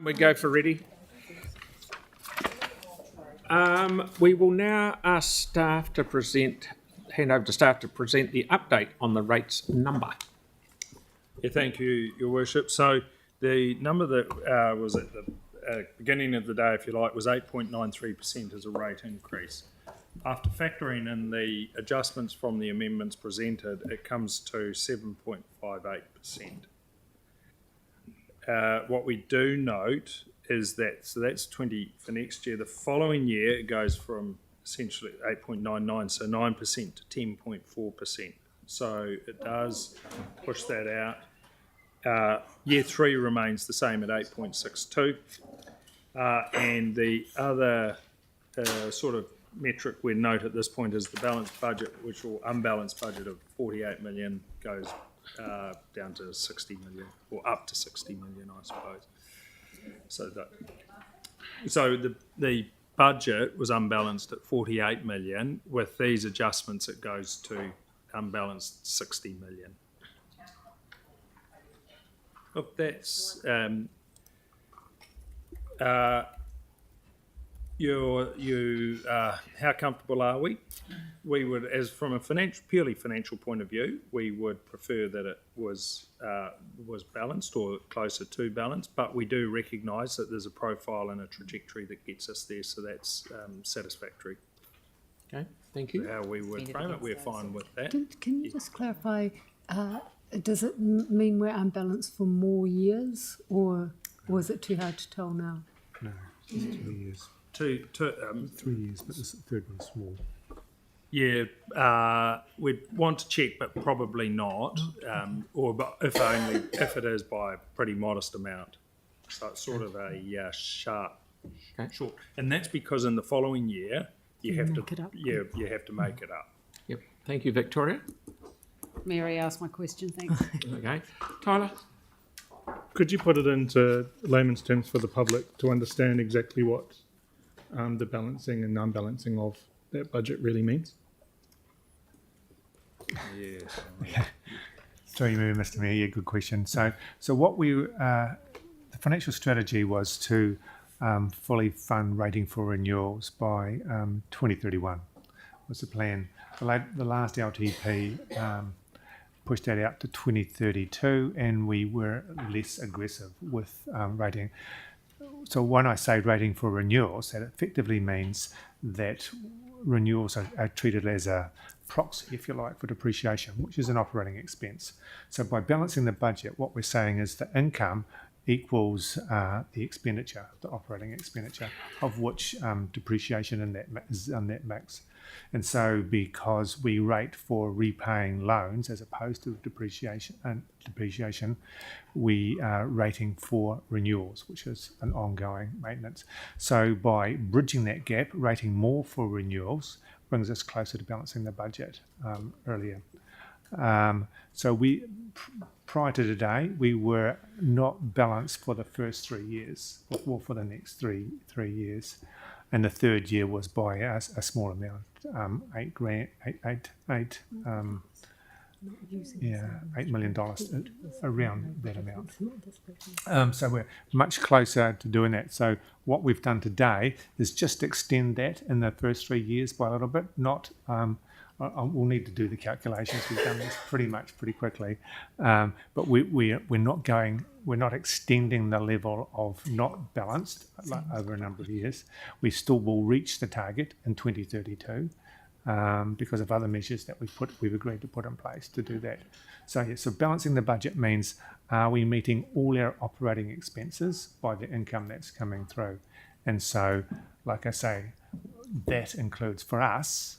We go for ready. We will now ask staff to hand over to staff to present the update on the rates number. Yeah, thank you, Your Worship. So the number that was at the beginning of the day, if you like, was 8.93% as a rate increase. After factoring in the adjustments from the amendments presented, it comes to 7.58%. What we do note is that, so that's 20 for next year. The following year, it goes from essentially 8.99, so 9% to 10.4%. So it does push that out. Year 3 remains the same at 8.62. And the other sort of metric we note at this point is the balanced budget, which will unbalanced budget of 48 million goes down to 60 million, or up to 60 million, I suppose. So the budget was unbalanced at 48 million. With these adjustments, it goes to unbalanced 60 million. Look, that's how comfortable are we? We would, as from a purely financial point of view, we would prefer that it was balanced or closer to balanced, but we do recognise that there's a profile and a trajectory that gets us there, so that's satisfactory. Okay, thank you. How we would frame it, we're fine with that. Can you just clarify, does it mean we're unbalanced for more years, or is it too hard to tell now? No, it's 2 years. 3 years, but this third one's small. Yeah, we'd want to check, but probably not, but if it is by a pretty modest amount. So it's sort of a sharp, short, and that's because in the following year you have to make it up. Yep. Thank you, Victoria. Mary asked my question, thanks. Okay, Tyler. Could you put it into layman's terms for the public to understand exactly what the balancing and unbalancing of that budget really means? Yes. Sorry, Mr. Mayor. Yeah, good question. So what the financial strategy was to fully fund rating for renewals by 2031 was the plan. The last LTP pushed that out to 2032, and we were less aggressive with rating. So when I say rating for renewals, that effectively means that renewals are treated as a proxy, if you like, for depreciation, which is an operating expense. So by balancing the budget, what we're saying is the income equals the expenditure, the operating expenditure, of which depreciation is in that mix. And so because we rate for repaying loans as opposed to depreciation, we are rating for renewals, which is an ongoing maintenance. So by bridging that gap, rating more for renewals brings us closer to balancing the budget earlier. So prior to today, we were not balanced for the first 3 years, or for the next three years. And the third year was by a small amount, $8 million, around that amount. So we're much closer to doing that. So what we've done today is just extend that in the first 3 years by a little bit. Not, we'll need to do the calculations. We've done this pretty quickly, but we're not extending the level of not balanced over a number of years. We still will reach the target in 2032 because of other measures that we've agreed to put in place to do that. So balancing the budget means, are we meeting all our operating expenses by the income that's coming through? And so, like I say, that includes for us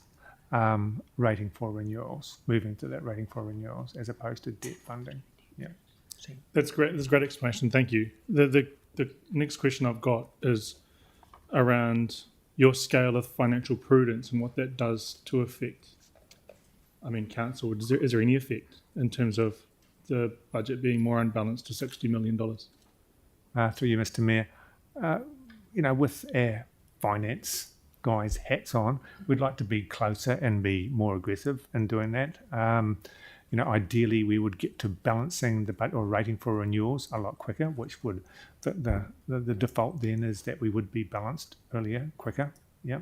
rating for renewals, moving to that rating for renewals as opposed to debt funding. Yeah. That's great. That's a great explanation. Thank you. The next question I've got is around your scale of financial prudence and what that does to affect, council. Is there any effect in terms of the budget being more unbalanced to $60 million? Through you, Mr. Mayor. With our finance guys' hats on, we'd like to be closer and be more aggressive in doing that. ideally we would get to balancing the budget or rating for renewals a lot quicker, which would the default then is that we would be balanced earlier, quicker. Yeah.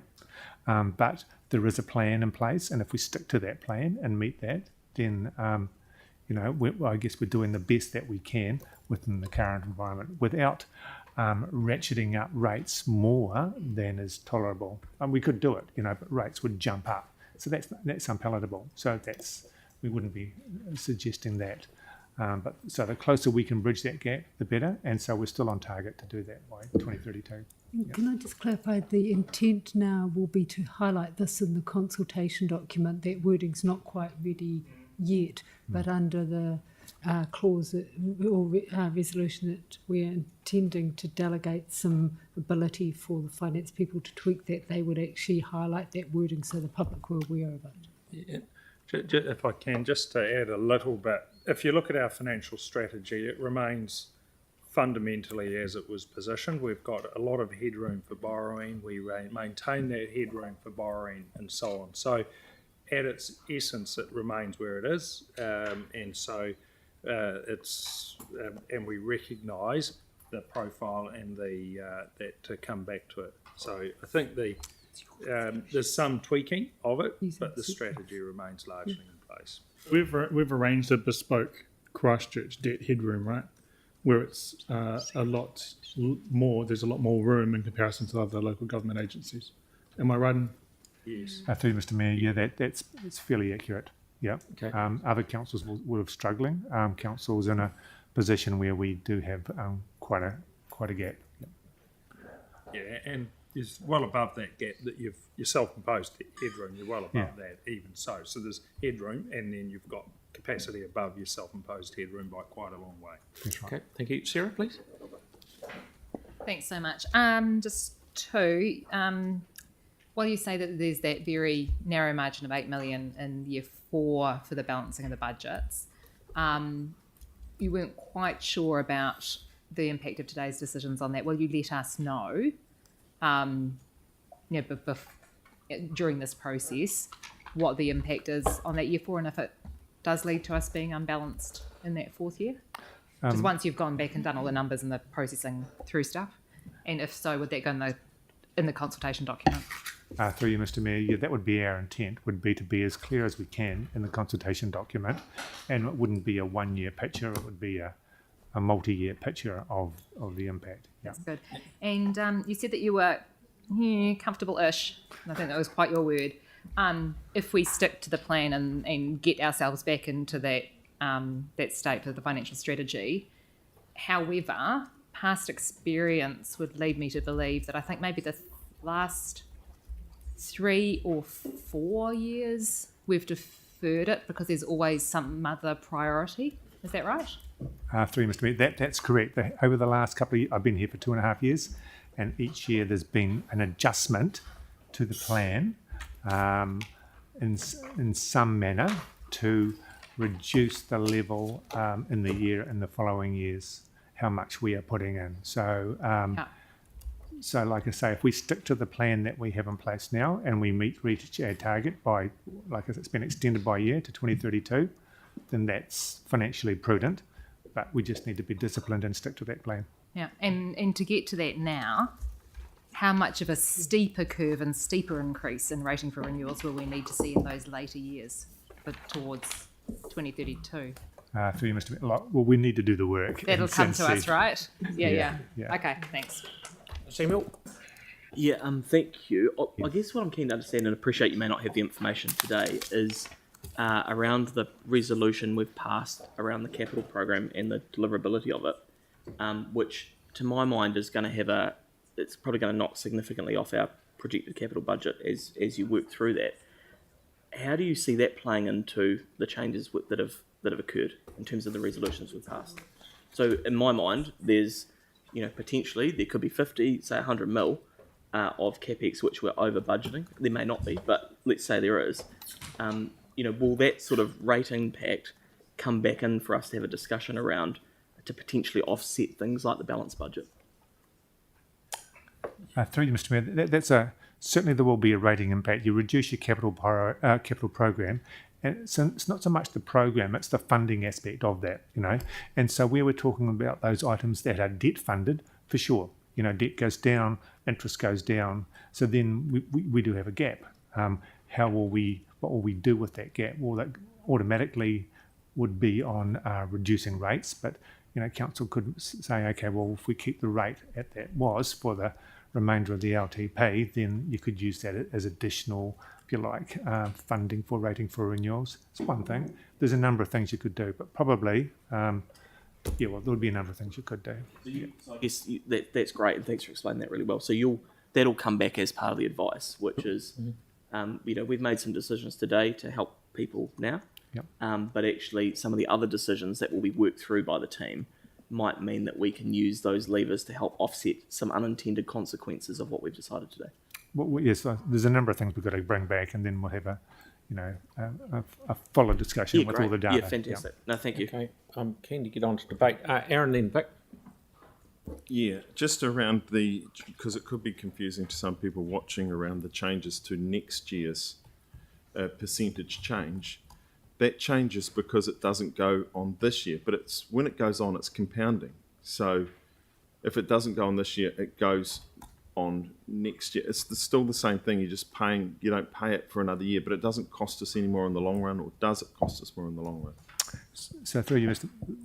But there is a plan in place, and if we stick to that plan and meet that, then I guess we're doing the best that we can within the current environment without ratcheting up rates more than is tolerable. And we could do it, but rates would jump up, so that's unpalatable. So we wouldn't be suggesting that. But so the closer we can bridge that gap, the better. And so we're still on target to do that by 2032. Can I just clarify, the intent now will be to highlight this in the consultation document? That wording's not quite ready yet, but under the clause or resolution that we're intending to delegate some ability for the finance people to tweak that, they would actually highlight that wording so the public were aware of it. Yeah. If I can, just to add a little bit, if you look at our financial strategy, it remains fundamentally as it was positioned. We've got a lot of headroom for borrowing. We maintain that headroom for borrowing and so on. So at its essence, it remains where it is. And so and we recognise the profile and that to come back to it. So I think there's some tweaking of it, but the strategy remains largely in place. We've arranged a bespoke Christchurch debt headroom, right, where it's a lot more. There's a lot more room in comparison to other local government agencies. Am I right? Yes. Through Mr. Mayor, yeah, it's fairly accurate. Yeah. Okay. Other councils will have struggling. Councils in a position where we do have quite a gap. Yeah, and is well above that gap that you've your self-imposed headroom. You're well above that, even so. So there's headroom, and then you've got capacity above your self-imposed headroom by quite a long way. That's right. Okay, thank you. Sarah, please. Thanks so much. Just two. While you say that there's that very narrow margin of 8 million in year 4 for the balancing of the budgets, you weren't quite sure about the impact of today's decisions on that. Will you let us know, during this process, what the impact is on that year 4, and if it does lead to us being unbalanced in that 4th year? Just once you've gone back and done all the numbers and the processing through stuff, and if so, would that go in the consultation document? Through you, Mr. Mayor, yeah, that would be our intent, would be to be as clear as we can in the consultation document, and it wouldn't be a one-year picture, it would be a multi-year picture of the impact. Yeah. That's good. And you said that you were comfortable-ish, and I think that was quite your word, if we stick to the plan and get ourselves back into that state of the financial strategy. However, past experience would lead me to believe that I think maybe the last 3 or 4 years we've deferred it because there's always some other priority. Is that right? Through you, Mr. Mayor, that's correct. Over the last couple of years, I've been here for 2.5 years, and each year there's been an adjustment to the plan in some manner to reduce the level in the following years, how much we are putting in. So like I say, if we stick to the plan that we have in place now and we reach our target by, like I said, it's been extended by a year to 2032, then that's financially prudent, but we just need to be disciplined and stick to that plan. Yeah, and to get to that now, how much of a steeper curve and steeper increase in rating for renewals will we need to see in those later years towards 2032? Through you, Mr. Mayor, well, we need to do the work. That'll come to us, right? Yeah. Yeah. Okay, thanks. Samuel? Yeah, thank you. I guess what I'm keen to understand, and appreciate you may not have the information today, is around the resolution we've passed around the capital program and the deliverability of it, which to my mind is going to have it's probably going to knock significantly off our projected capital budget as you work through that. How do you see that playing into the changes that have occurred in terms of the resolutions we've passed? So in my mind, there's potentially there could be 50, say 100 mil of capex which we're over budgeting. There may not be, but let's say there is. Will that sort of rate impact come back in for us to have a discussion around to potentially offset things like the balanced budget? Through you, Mr. Mayor, certainly there will be a rating impact. You reduce your capital program, And so it's not so much the program, it's the funding aspect of that, And so we were talking about those items that are debt funded, for sure. Debt goes down, interest goes down. So then we do have a gap. What will we do with that gap? Well, that automatically would be on reducing rates, but council could say, okay, well, if we keep the rate at that was for the remainder of the LTP, then you could use that as additional, if you like, funding for rating for renewals. It's one thing. There's a number of things you could do, but probably, there would be a number of things you could do. So I guess that's great, and thanks for explaining that really well. So that'll come back as part of the advice, which is, we've made some decisions today to help people now. Yep. But actually, some of the other decisions that will be worked through by the team might mean that we can use those levers to help offset some unintended consequences of what we've decided today. Well, yes, there's a number of things we've got to bring back, and then we'll have a fuller discussion with all the data. Yeah, fantastic. No, thank you. Okay, I'm keen to get on to debate. Aaron, then Vic. Yeah, just around because it could be confusing to some people watching around the changes to next year's percentage change. That changes because it doesn't go on this year, but when it goes on, it's compounding. So if it doesn't go on this year, it goes on next year. It's still the same thing. You don't pay it for another year, but it doesn't cost us any more in the long run, or does it cost us more in the long run? So through you,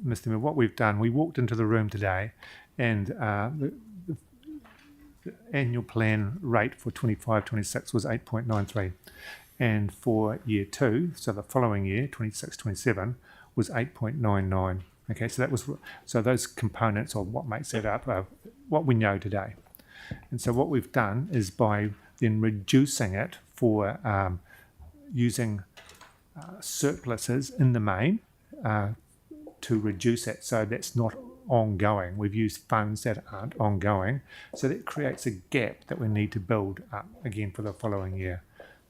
Mr. Mayor, what we've done, we walked into the room today, and the annual plan rate for 25-26 was 8.93. And for year 2, so the following year, 26-27, was 8.99. Okay, so those components, or what makes that up, are what we know today. And so what we've done is, by then reducing it for using surpluses in the main to reduce it, so that's not ongoing. We've used funds that aren't ongoing, so that creates a gap that we need to build up again for the following year.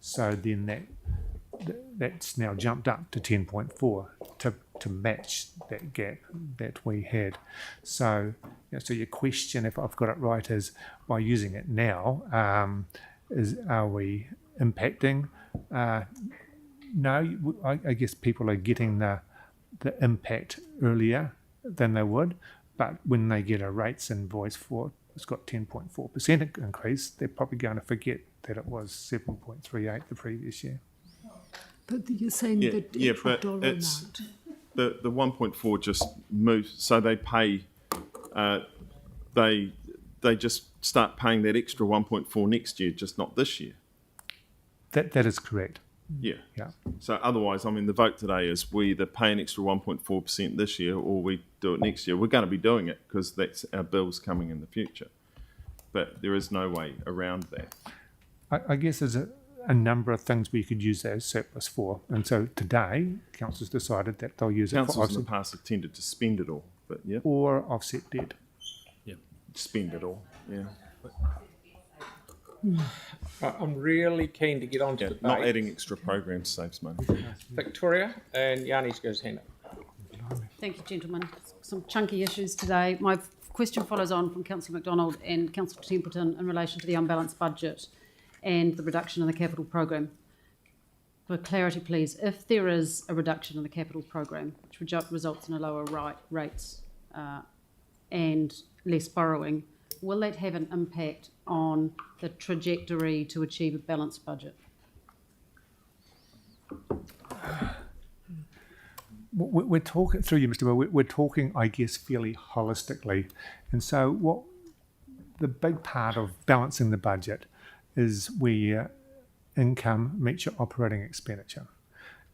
So then that's now jumped up to 10.4 to match that gap that we had. So, so your question, if I've got it right, is by using it now, are we impacting? No, I guess people are getting the impact earlier than they would, but when they get a rates invoice for it's got 10.4% increase, they're probably going to forget that it was 7.38 the previous year. But you're saying the actual dollar amount. The 1.4 just moves, so they pay, they just start paying that extra 1.4 next year, just not this year. That is correct. Yeah. Yeah. So otherwise, the vote today is we either pay an extra 1.4% this year, or we do it next year. We're going to be doing it because that's our bills coming in the future. But there is no way around that. I guess there's a number of things we could use that as surplus for. And so today, council's decided that they'll use it for Councils in the past have tended to spend it all, but yeah. Or offset debt. Yeah. Spend it all, yeah. I'm really keen to get on to debate. Not adding extra programs saves money. Victoria, and Yanni's goes hand up. Thank you, gentlemen. Some chunky issues today. My question follows on from Councillor McDonald and Councillor Templeton in relation to the unbalanced budget and the reduction in the capital program. For clarity, please, if there is a reduction in the capital program, which results in a lower rates and less borrowing, will that have an impact on the trajectory to achieve a balanced budget? We're talking, through you, Mr. Mayor, we're talking, I guess, fairly holistically. And so what the big part of balancing the budget is where income meets your operating expenditure.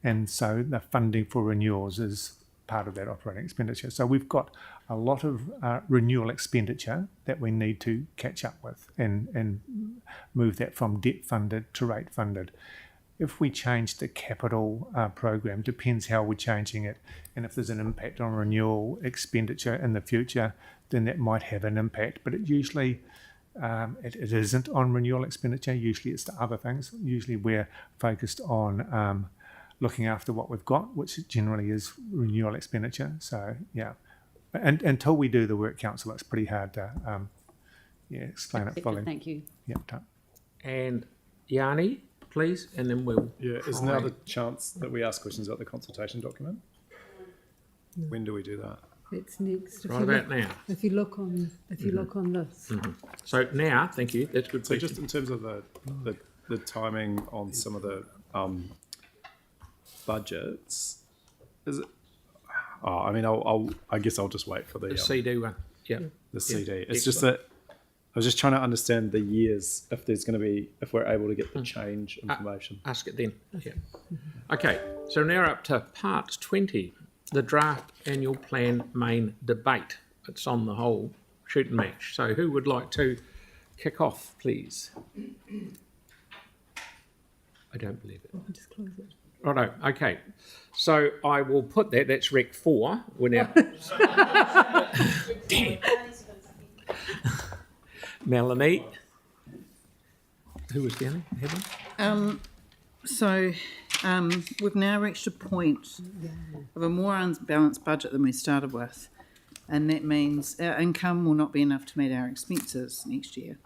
And so the funding for renewals is part of that operating expenditure. So we've got a lot of renewal expenditure that we need to catch up with and move that from debt funded to rate funded. If we change the capital program, depends how we're changing it, and if there's an impact on renewal expenditure in the future, then that might have an impact. But it usually it isn't on renewal expenditure. Usually it's the other things. Usually we're focused on looking after what we've got, which generally is renewal expenditure. So yeah, and until we do the work, council, it's pretty hard to explain it fully. Thank you. Yep. And Yanni, please, and then we'll. Yeah, is now the chance that we ask questions about the consultation document? When do we do that? That's next. If Right you about look, now. if you look on, this. So now, thank you. That's a good So question. just in terms of the timing on some of the budgets, is it? Oh, I mean, I guess I'll just wait for The CD one. Yeah. the CD. It's just that I was just trying to understand the years if we're able to get the change information. Ask it then. Yeah. Okay. So now up to part 20, the draft annual plan main debate. It's on the whole shoot and match. So who would like to kick off, please? I don't believe it. I'll just close it. Righto, okay. So I will put that, that's Rec 4. We're now. Damn. Melanie. Who was down there? Heaven? We've now reached a point of a more unbalanced budget than we started with, and that means our income will not be enough to meet our expenses next year.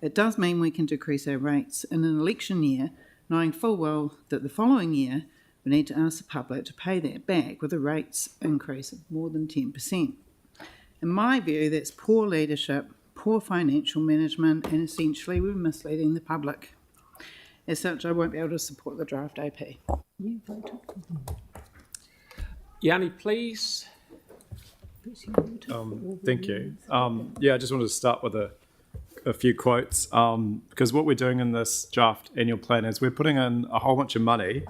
It does mean we can decrease our rates in an election year, knowing full well that the following year we need to ask the public to pay that back with a rates increase of more than 10%. In my view, that's poor leadership, poor financial management, and essentially we're misleading the public. As such, I won't be able to support the draft AP. You voted for them. Yanni, please. But you voted for all the Thank you. ones. Yeah, I just wanted to start with a few quotes because what we're doing in this draft annual plan is we're putting in a whole bunch of money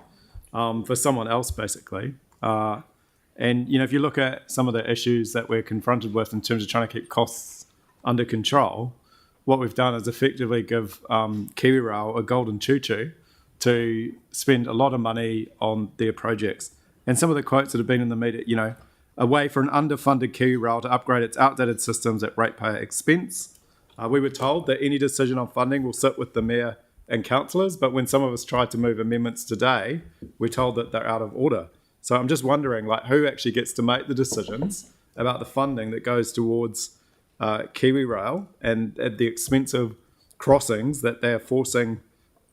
for someone else, basically. And, if you look at some of the issues that we're confronted with in terms of trying to keep costs under control, what we've done is effectively give KiwiRail a golden choo-choo to spend a lot of money on their projects. And some of the quotes that have been in the media, a way for an underfunded KiwiRail to upgrade its outdated systems at ratepayer expense. We were told that any decision on funding will sit with the mayor and councillors, but when some of us tried to move amendments today, we're told that they're out of order. So I'm just wondering, who actually gets to make the decisions about the funding that goes towards KiwiRail and at the expense of crossings that they're forcing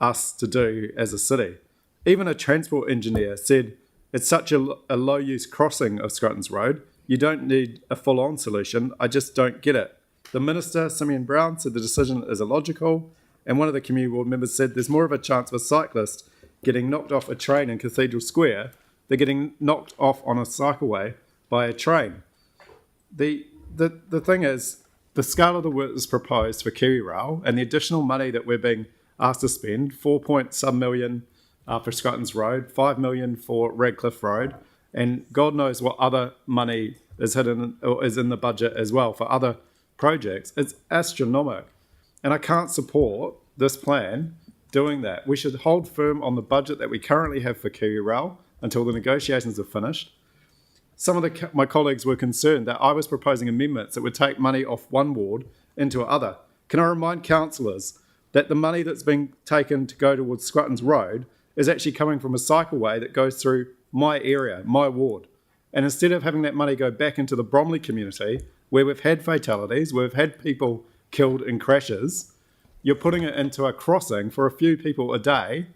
us to do as a city. Even a transport engineer said it's such a low-use crossing of Scrutton's Road, you don't need a full-on solution, I just don't get it. The Minister, Simeon Brown, said the decision is illogical, and one of the community board members said there's more of a chance of a cyclist getting knocked off a train in Cathedral Square than getting knocked off on a cycleway by a train. The thing is, the scale of the work that's proposed for KiwiRail and the additional money that we're being asked to spend, 4.some million for Scrutton's Road, 5 million for Radcliffe Road, and God knows what other money is hidden or is in the budget as well for other projects, it's astronomical. And I can't support this plan doing that. We should hold firm on the budget that we currently have for KiwiRail until the negotiations are finished. Some of my colleagues were concerned that I was proposing amendments that would take money off one ward into another. Can I remind councillors that the money that's being taken to go towards Scrutton's Road is actually coming from a cycleway that goes through my area, my ward. And instead of having that money go back into the Bromley community, where we've had fatalities, where we've had people killed in crashes, you're putting it into a crossing for a few people a day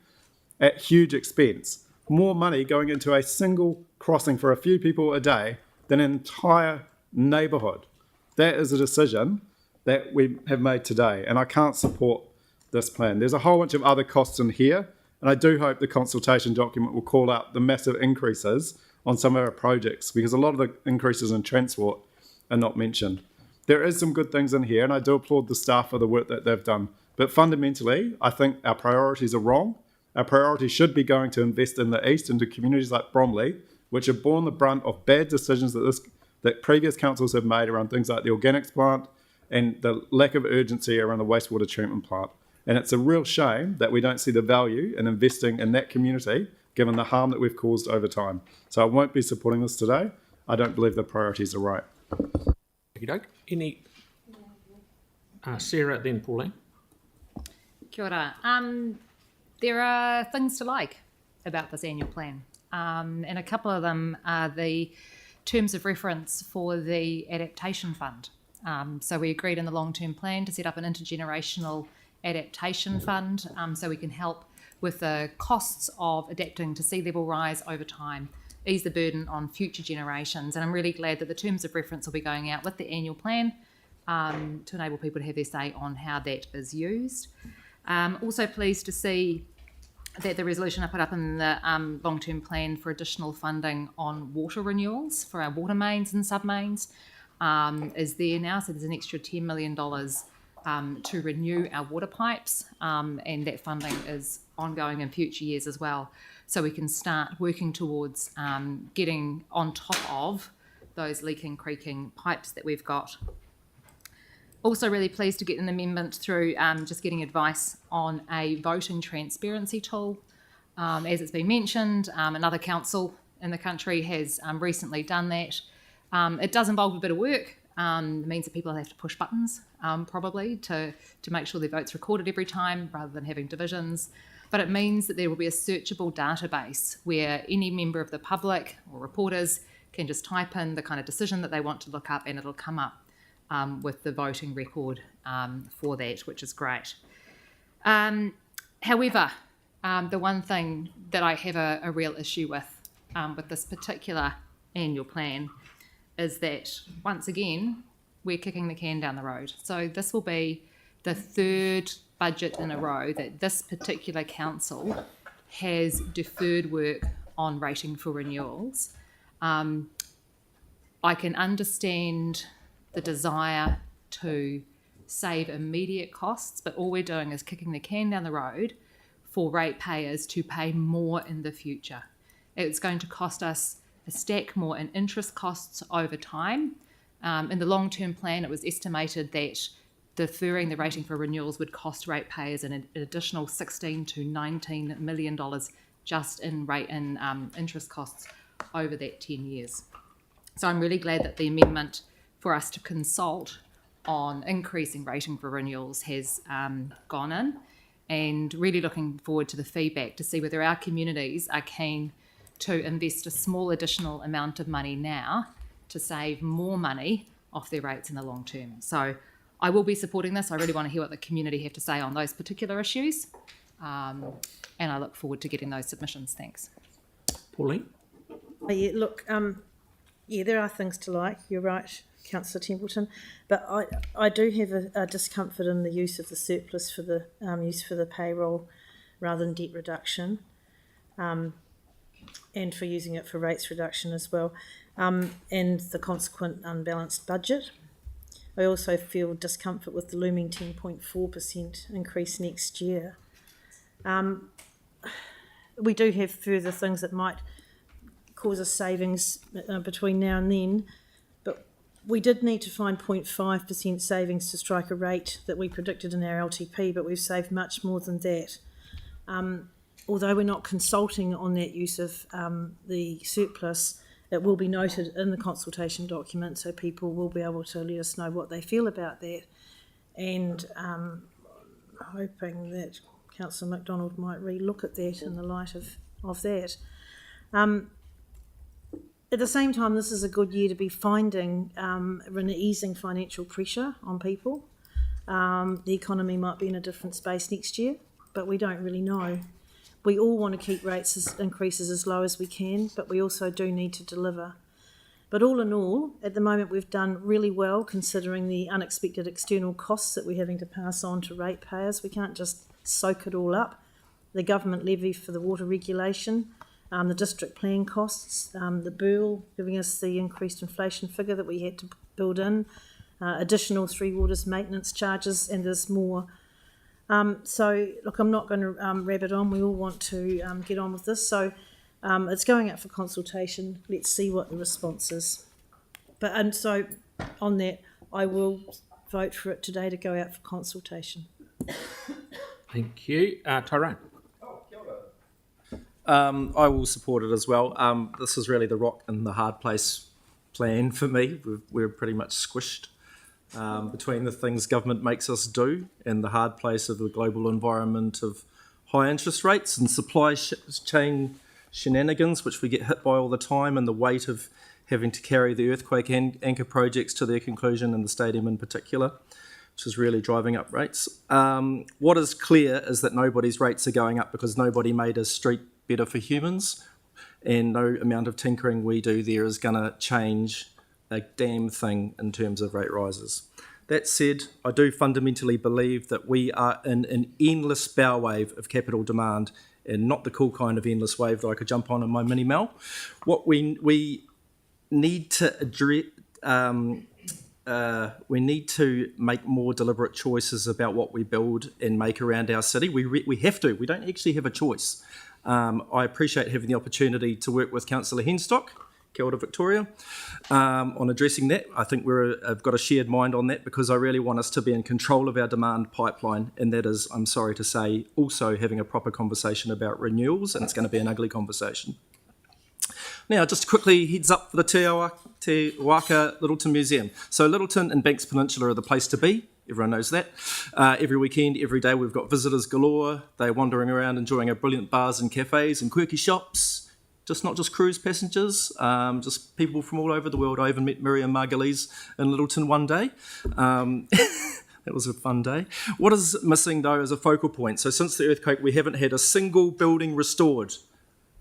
at huge expense. More money going into a single crossing for a few people a day than an entire neighbourhood. That is a decision that we have made today, and I can't support this plan. There's a whole bunch of other costs in here, and I do hope the consultation document will call out the massive increases on some of our projects, because a lot of the increases in transport are not mentioned. There is some good things in here, and I do applaud the staff for the work that they've done. But fundamentally, I think our priorities are wrong. Our priorities should be going to invest in the east, into communities like Bromley, which have borne the brunt of bad decisions that previous councils have made around things like the organics plant and the lack of urgency around the wastewater treatment plant. And it's a real shame that we don't see the value in investing in that community, given the harm that we've caused over time. So I won't be supporting this today. I don't believe the priorities are right. Okey-doke. Any? Sarah, then Pauline. Kia ora. There are things to like about this annual plan, and a couple of them are the terms of reference for the adaptation fund. So we agreed in the long-term plan to set up an intergenerational adaptation fund so we can help with the costs of adapting to sea level rise over time, ease the burden on future generations. And I'm really glad that the terms of reference will be going out with the annual plan to enable people to have their say on how that is used. Also pleased to see that the resolution I put up in the long-term plan for additional funding on water renewals for our water mains and sub-mains is there now. So there's an extra $10 million to renew our water pipes, and that funding is ongoing in future years as well. So we can start working towards getting on top of those leaking, creaking pipes that we've got. Also really pleased to get an amendment through just getting advice on a voting transparency tool. As it's been mentioned, another council in the country has recently done that. It does involve a bit of work. It means that people have to push buttons probably to make sure their vote's recorded every time rather than having divisions. But it means that there will be a searchable database where any member of the public or reporters can just type in the kind of decision that they want to look up and it'll come up with the voting record for that, which is great. However, the one thing that I have a real issue with this particular annual plan is that, once again, we're kicking the can down the road. So this will be the third budget in a row that this particular council has deferred work on rating for renewals. I can understand the desire to save immediate costs, but all we're doing is kicking the can down the road for ratepayers to pay more in the future. It's going to cost us a stack more in interest costs over time. In the long-term plan, it was estimated that deferring the rating for renewals would cost ratepayers an additional $16 to $19 million just in interest costs over that 10 years. So I'm really glad that the amendment for us to consult on increasing rating for renewals has gone in, and really looking forward to the feedback to see whether our communities are keen to invest a small additional amount of money now to save more money off their rates in the long term. So I will be supporting this. I really want to hear what the community have to say on those particular issues, and I look forward to getting those submissions. Thanks. Pauline? Yeah, look, there are things to like. You're right, Councillor Templeton, but I do have a discomfort in the use of the surplus for the use for the payroll rather than debt reduction, and for using it for rates reduction as well, and the consequent unbalanced budget. I also feel discomfort with the looming 10.4% increase next year. We do have further things that might cause us savings between now and then, but we did need to find 0.5% savings to strike a rate that we predicted in our LTP, but we've saved much more than that. Although we're not consulting on that use of the surplus, it will be noted in the consultation document, so people will be able to let us know what they feel about that. And hoping that Councillor MacDonald might re-look at that in the light of that. At the same time, this is a good year to be finding an easing financial pressure on people. The economy might be in a different space next year, but we don't really know. We all want to keep rates increases as low as we can, but we also do need to deliver. But all in all, at the moment we've done really well considering the unexpected external costs that we're having to pass on to ratepayers. We can't just soak it all up. The government levy for the water regulation, the district plan costs, the BURL giving us the increased inflation figure that we had to build in, additional Three Waters maintenance charges, and there's more. So, look, I'm not going to rabbit on. We all want to get on with this. So it's going out for consultation. Let's see what the response is. And so on that, I will vote for it today to go out for consultation. Thank you. Tyrone? I will support it as well. This is really the rock and the hard place plan for me. We're pretty much squished between the things government makes us do and the hard place of the global environment of high interest rates and supply chain shenanigans, which we get hit by all the time, and the weight of having to carry the earthquake anchor projects to their conclusion and the stadium in particular. which is really driving up rates. What is clear is that nobody's rates are going up because nobody made a street better for humans, and no amount of tinkering we do there is going to change a damn thing in terms of rate rises. That said, I do fundamentally believe that we are in an endless bow wave of capital demand, and not the cool kind of endless wave that I could jump on in my mini Mel. What we need to address, we need to make more deliberate choices about what we build and make around our city. We have to. We don't actually have a choice. I appreciate having the opportunity to work with Councillor Henstock, Kia ora Victoria, on addressing that. I think I've got a shared mind on that because I really want us to be in control of our demand pipeline, and that is, I'm sorry to say, also having a proper conversation about renewals, and it's going to be an ugly conversation. Now, just quickly, heads up for the Te Waka Littleton Museum. So Littleton and Banks Peninsula are the place to be. Everyone knows that. Every weekend, every day, we've got visitors galore. They're wandering around enjoying our brilliant bars and cafes and quirky shops. Not just cruise passengers, just people from all over the world. I even met Miriam Margulies in Littleton one day. That was a fun day. What is missing, though, is a focal point. So since the earthquake, we haven't had a single building restored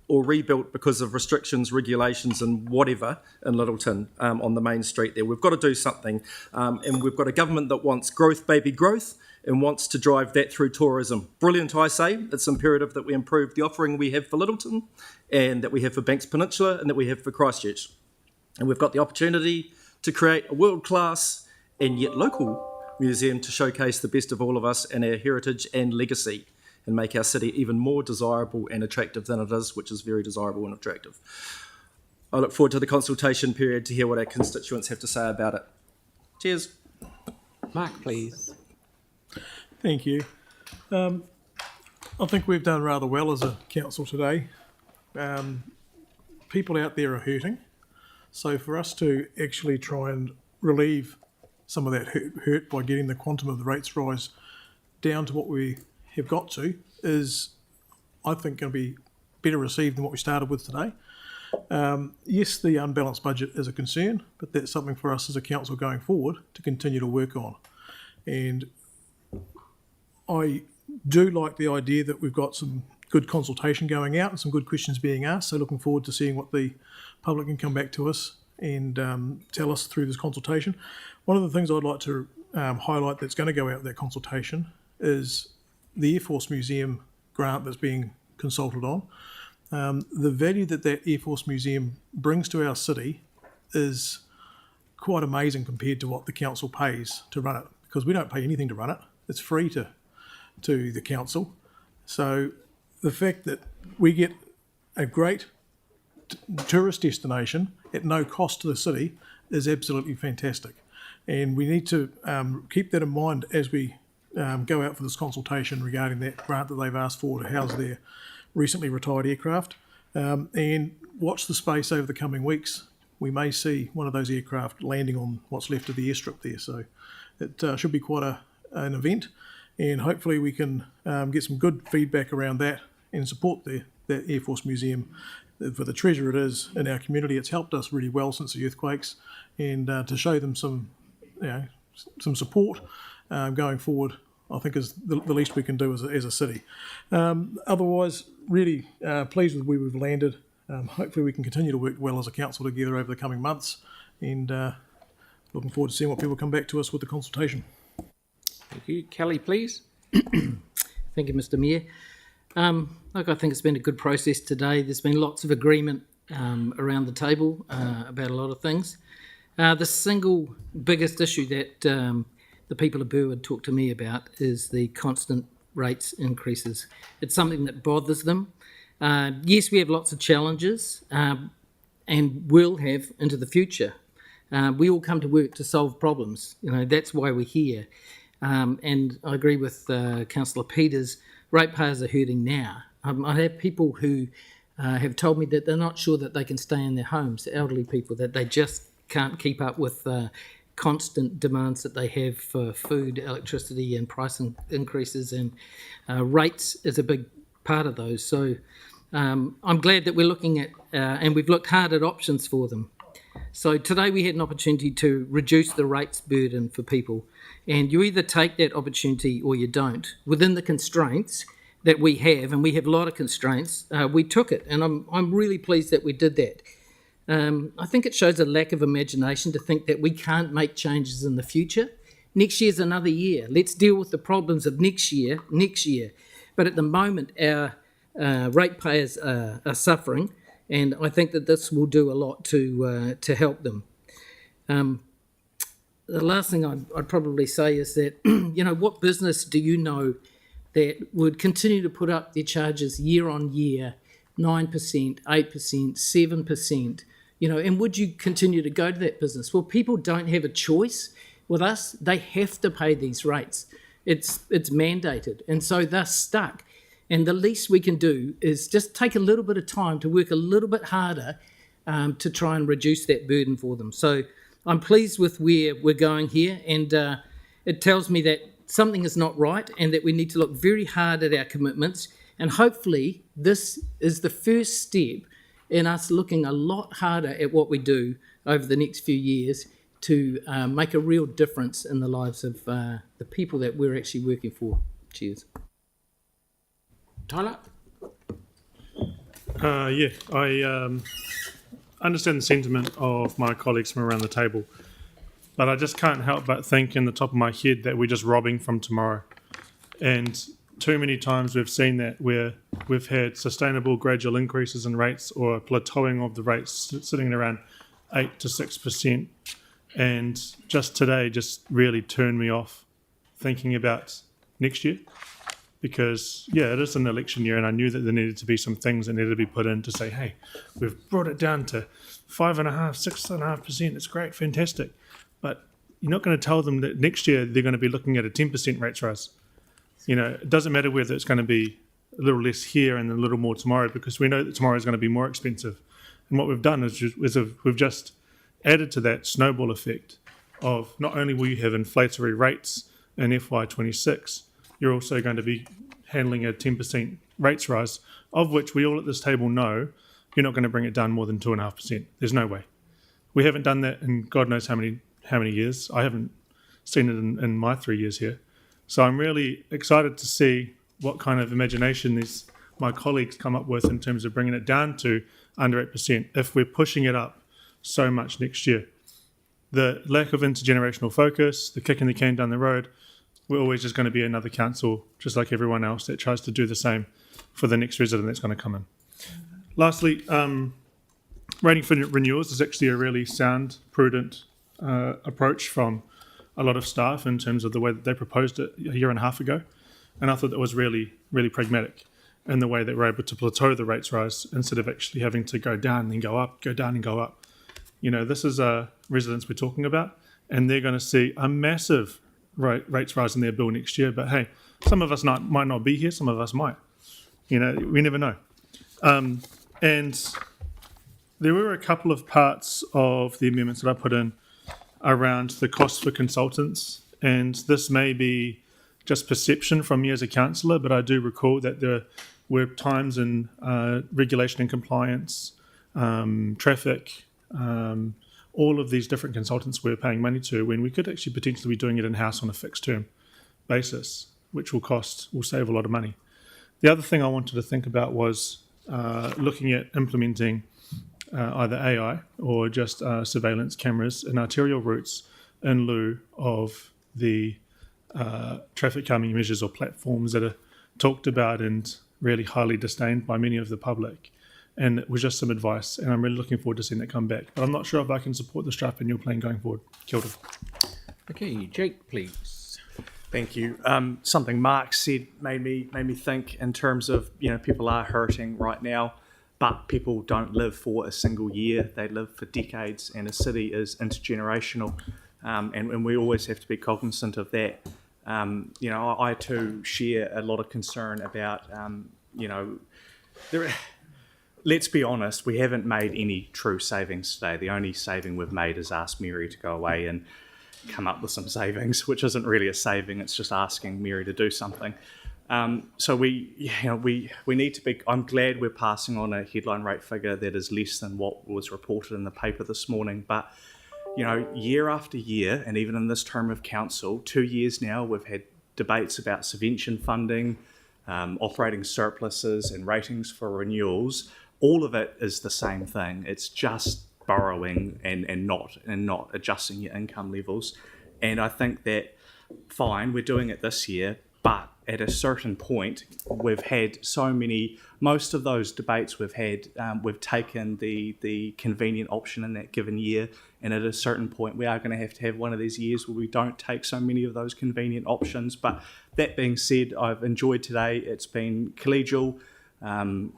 or rebuilt because of restrictions, regulations and whatever in Littleton on the main street there. We've got to do something. And we've got a government that wants growth, baby growth, and wants to drive that through tourism. Brilliant, I say. It's imperative that we improve the offering we have for Littleton and that we have for Banks Peninsula and that we have for Christchurch. And we've got the opportunity to create a world-class and yet local museum to showcase the best of all of us and our heritage and legacy and make our city even more desirable and attractive than it is, which is very desirable and attractive. I look forward to the consultation period to hear what our constituents have to say about it. Cheers. Mark, please. Thank you. I think we've done rather well as a council today. People out there are hurting. So for us to actually try and relieve some of that hurt by getting the quantum of the rates rise down to what we have got to is, I think, going to be better received than what we started with today. Yes, the unbalanced budget is a concern, but that's something for us as a council going forward to continue to work on. And I do like the idea that we've got some good consultation going out and some good questions being asked. So looking forward to seeing what the public can come back to us and tell us through this consultation. One of the things I'd like to highlight that's going to go out with that consultation is the Air Force Museum grant that's being consulted on. The value that Air Force Museum brings to our city is quite amazing compared to what the council pays to run it, because we don't pay anything to run it. It's free to the council. So the fact that we get a great tourist destination at no cost to the city is absolutely fantastic. And we need to keep that in mind as we go out for this consultation regarding that grant that they've asked for to house their recently retired aircraft. And watch the space over the coming weeks. We may see one of those aircraft landing on what's left of the airstrip there. So it should be quite an event. And hopefully we can get some good feedback around that and support the Air Force Museum for the treasure it is in our community. It's helped us really well since the earthquakes, and to show them some support going forward, I think is the least we can do as a city. Otherwise, really pleased with where we've landed. Hopefully we can continue to work well as a council together over the coming months, and looking forward to seeing what people come back to us with the consultation. Thank you. Kelly, please. Thank you, Mr. Mayor. Look, I think it's been a good process today. There's been lots of agreement around the table about a lot of things. The single biggest issue that the people of Burwood talk to me about is the constant rates increases. It's something that bothers them. Yes, we have lots of challenges and will have into the future. We all come to work to solve problems. That's why we're here. And I agree with Councillor Peters, ratepayers are hurting now. I have people who have told me that they're not sure that they can stay in their homes, elderly people, that they just can't keep up with constant demands that they have for food, electricity and price increases, and rates is a big part of those. So I'm glad that we're looking at, and we've looked hard at options for them. So today we had an opportunity to reduce the rates burden for people, and you either take that opportunity or you don't. Within the constraints that we have, and we have a lot of constraints, we took it, and I'm really pleased that we did that. I think it shows a lack of imagination to think that we can't make changes in the future. Next year's another year. Let's deal with the problems of next year. But at the moment, our ratepayers are suffering, and I think that this will do a lot to help them. The last thing I'd probably say is that, what business do you know that would continue to put up their charges year on year, 9%, 8%, 7%, and would you continue to go to that business? Well, people don't have a choice. With us, they have to pay these rates. It's mandated, and so they're stuck. And the least we can do is just take a little bit of time to work a little bit harder to try and reduce that burden for them. So I'm pleased with where we're going here, and it tells me that something is not right and that we need to look very hard at our commitments. And hopefully this is the first step in us looking a lot harder at what we do over the next few years to make a real difference in the lives of the people that we're actually working for. Cheers. Tyler? I understand the sentiment of my colleagues from around the table, but I just can't help but think in the top of my head that we're just robbing from tomorrow. And too many times we've seen that where we've had sustainable gradual increases in rates or a plateauing of the rates sitting at around 8 to 6%. And just today just really turned me off thinking about next year. Because, it is an election year, and I knew that there needed to be some things that needed to be put in to say, hey, we've brought it down to 5.5%, 6.5%. It's great, fantastic. But you're not going to tell them that next year they're going to be looking at a 10% rates rise. It doesn't matter whether it's going to be a little less here and a little more tomorrow, because we know that tomorrow is going to be more expensive. And what we've done is we've just added to that snowball effect of not only will you have inflationary rates in FY26, you're also going to be handling a 10% rates rise, of which we all at this table know you're not going to bring it down more than 2.5%. There's no way. We haven't done that in God knows how many years. I haven't seen it in my 3 years here. So I'm really excited to see what kind of imagination my colleagues come up with in terms of bringing it down to under 8% if we're pushing it up so much next year. The lack of intergenerational focus, the kicking the can down the road, we're always just going to be another council, just like everyone else, that tries to do the same for the next resident that's going to come in. Lastly, rating for renewals is actually a really sound, prudent approach from a lot of staff in terms of the way that they proposed it a year and a half ago. And I thought that was really, really pragmatic in the way that we're able to plateau the rates rise instead of actually having to go down and then go up, go down and go up. This is residents we're talking about, and they're going to see a massive rates rise in their bill next year. But hey, some of us might not be here, some of us might. We never know. And there were a couple of parts of the amendments that I put in around the cost for consultants, and this may be just perception from me as a councillor, but I do recall that there were times in regulation and compliance, traffic, all of these different consultants we're paying money to when we could actually potentially be doing it in-house on a fixed term basis, which will save a lot of money. The other thing I wanted to think about was looking at implementing either AI or just surveillance cameras in arterial routes in lieu of the traffic calming measures or platforms that are talked about and really highly disdained by many of the public. And it was just some advice, and I'm really looking forward to seeing that come back. But I'm not sure if I can support the draft annual plan going forward. Kia ora. Okay, Jake, please. Thank you. Something Mark said made me think in terms of, people are hurting right now, but people don't live for a single year. They live for decades, and a city is intergenerational, and we always have to be cognizant of that. I too share a lot of concern about, let's be honest, we haven't made any true savings today. The only saving we've made is ask Mary to go away and come up with some savings, which isn't really a saving, it's just asking Mary to do something. So we need to be. I'm glad we're passing on a headline rate figure that is less than what was reported in the paper this morning. But year after year, and even in this term of council, 2 years now, we've had debates about subvention funding, operating surpluses, and ratings for renewals. All of it is the same thing. It's just borrowing and not adjusting your income levels. And I think that fine, we're doing it this year, but at a certain point, we've had most of those debates we've had, we've taken the convenient option in that given year, and at a certain point, we are going to have one of these years where we don't take so many of those convenient options. But that being said, I've enjoyed today. It's been collegial. I'm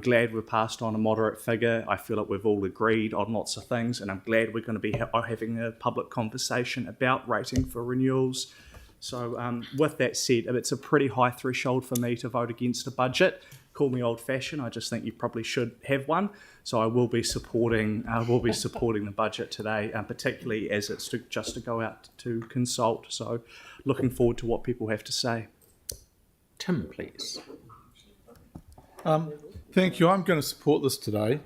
glad we've passed on a moderate figure. I feel like we've all agreed on lots of things, and I'm glad we're going to be having a public conversation about rating for renewals. So with that said, it's a pretty high threshold for me to vote against a budget. Call me old-fashioned. I just think you probably should have one. So I will be supporting the budget today, particularly as it's just to go out to consult. So looking forward to what people have to say. Tim, please. Thank you. I'm going to support this today.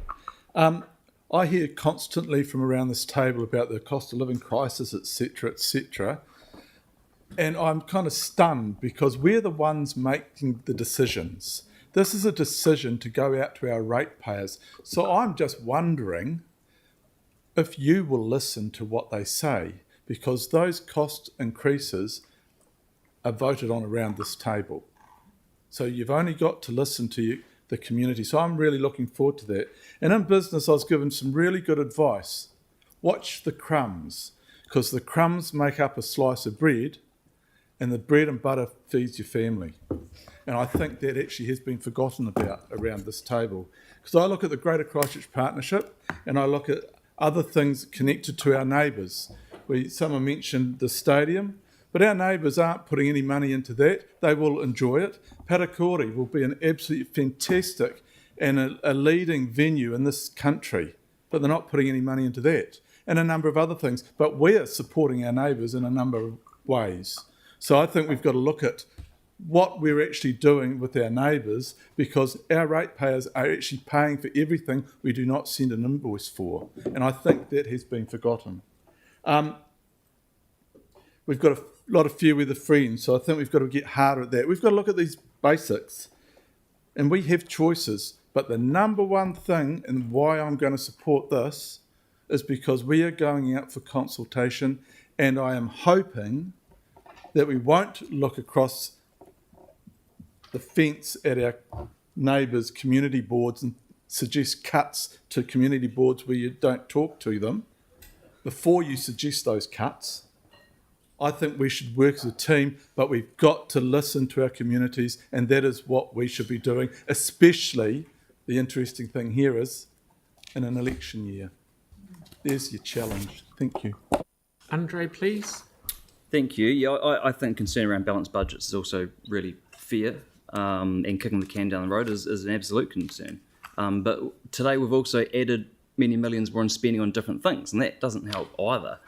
I hear constantly from around this table about the cost of living crisis, etc., etc. And I'm kind of stunned because we're the ones making the decisions. This is a decision to go out to our ratepayers. So I'm just wondering if you will listen to what they say, because those cost increases are voted on around this table. So you've only got to listen to the community. So I'm really looking forward to that. And in business, I was given some really good advice. Watch the crumbs, because the crumbs make up a slice of bread, and the bread and butter feeds your family. And I think that actually has been forgotten about around this table. Because I look at the Greater Christchurch Partnership, and I look at other things connected to our neighbours. Someone mentioned the stadium, but our neighbours aren't putting any money into that. They will enjoy it. Parakori will be an absolutely fantastic and a leading venue in this country, but they're not putting any money into that. And a number of other things. But we're supporting our neighbours in a number of ways. So I think we've got to look at what we're actually doing with our neighbours, because our ratepayers are actually paying for everything we do not send an invoice for. And I think that has been forgotten. We've got a lot of fair weather friends, so I think we've got to get harder at that. We've got to look at these basics, and we have choices. But the number one thing, and why I'm going to support this, is because we are going out for consultation, and I am hoping that we won't look across the fence at our neighbours' community boards and suggest cuts to community boards where you don't talk to them before you suggest those cuts. I think we should work as a team, but we've got to listen to our communities, and that is what we should be doing, especially the interesting thing here is in an election year. There's your challenge. Thank you. Andre, please. Thank you. Yeah, I think concern around balanced budgets is also really fair, and kicking the can down the road is an absolute concern. But today we've also added many millions more in spending on different things, and that doesn't help either.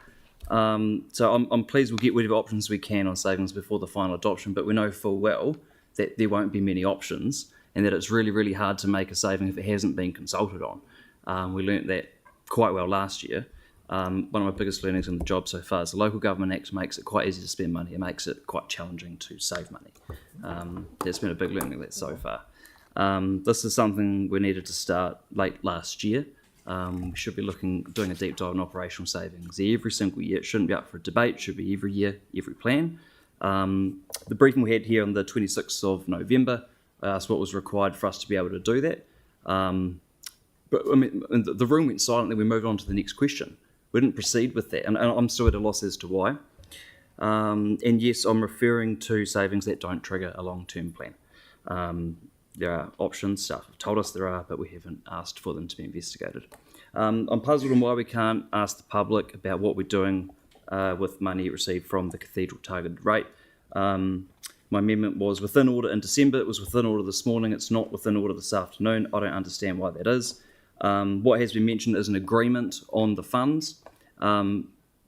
So I'm pleased we'll get whatever options we can on savings before the final adoption, but we know full well that there won't be many options, and that it's really, really hard to make a saving if it hasn't been consulted on. We learnt that quite well last year. One of my biggest learnings in the job so far is the Local Government Act makes it quite easy to spend money. It makes it quite challenging to save money. That's been a big learning of that so far. This is something we needed to start late last year. We should be doing a deep dive on operational savings every single year. It shouldn't be up for a debate. It should be every year, every plan. The briefing we had here on the 26th of November asked what was required for us to be able to do that. But I mean, the room went silent, then we moved on to the next question. We didn't proceed with that, and I'm still at a loss as to why. And yes, I'm referring to savings that don't trigger a long-term plan. There are options, staff have told us there are, but we haven't asked for them to be investigated. I'm puzzled on why we can't ask the public about what we're doing with money received from the Cathedral targeted rate. My amendment was within order in December, it was within order this morning, it's not within order this afternoon. I don't understand why that is. What has been mentioned is an agreement on the funds.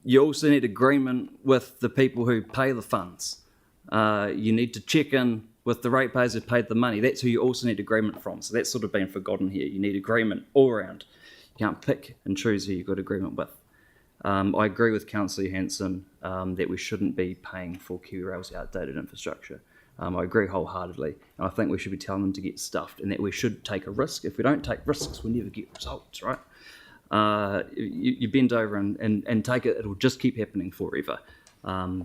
You also need agreement with the people who pay the funds. You need to check in with the ratepayers who've paid the money. That's who you also need agreement from. So that's sort of been forgotten here. You need agreement all around. You can't pick and choose who you've got agreement with. I agree with Councillor Hanson that we shouldn't be paying for KiwiRail's outdated infrastructure. I agree wholeheartedly. And I think we should be telling them to get stuffed and that we should take a risk. If we don't take risks, we never get results, right? You bend over and take it, it'll just keep happening forever.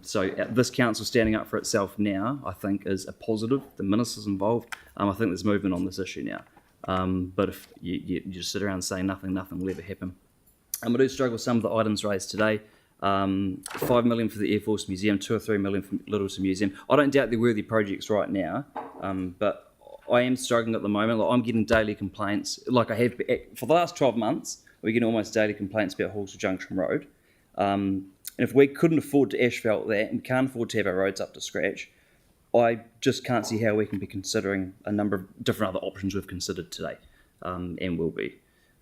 So this council standing up for itself now, I think, is a positive. The minister's involved. I think there's movement on this issue now. But if you just sit around saying nothing will ever happen. I do struggle with some of the items raised today. 5 million for the Air Force Museum, 2 or 3 million for Littleton Museum. I don't doubt they're worthy projects right now, but I am struggling at the moment. Like, I'm getting daily complaints, like I have for the last 12 months. We're getting almost daily complaints about Hallsville Junction Road. And if we couldn't afford to asphalt that and can't afford to have our roads up to scratch, I just can't see how we can be considering a number of different other options we've considered today, and will be.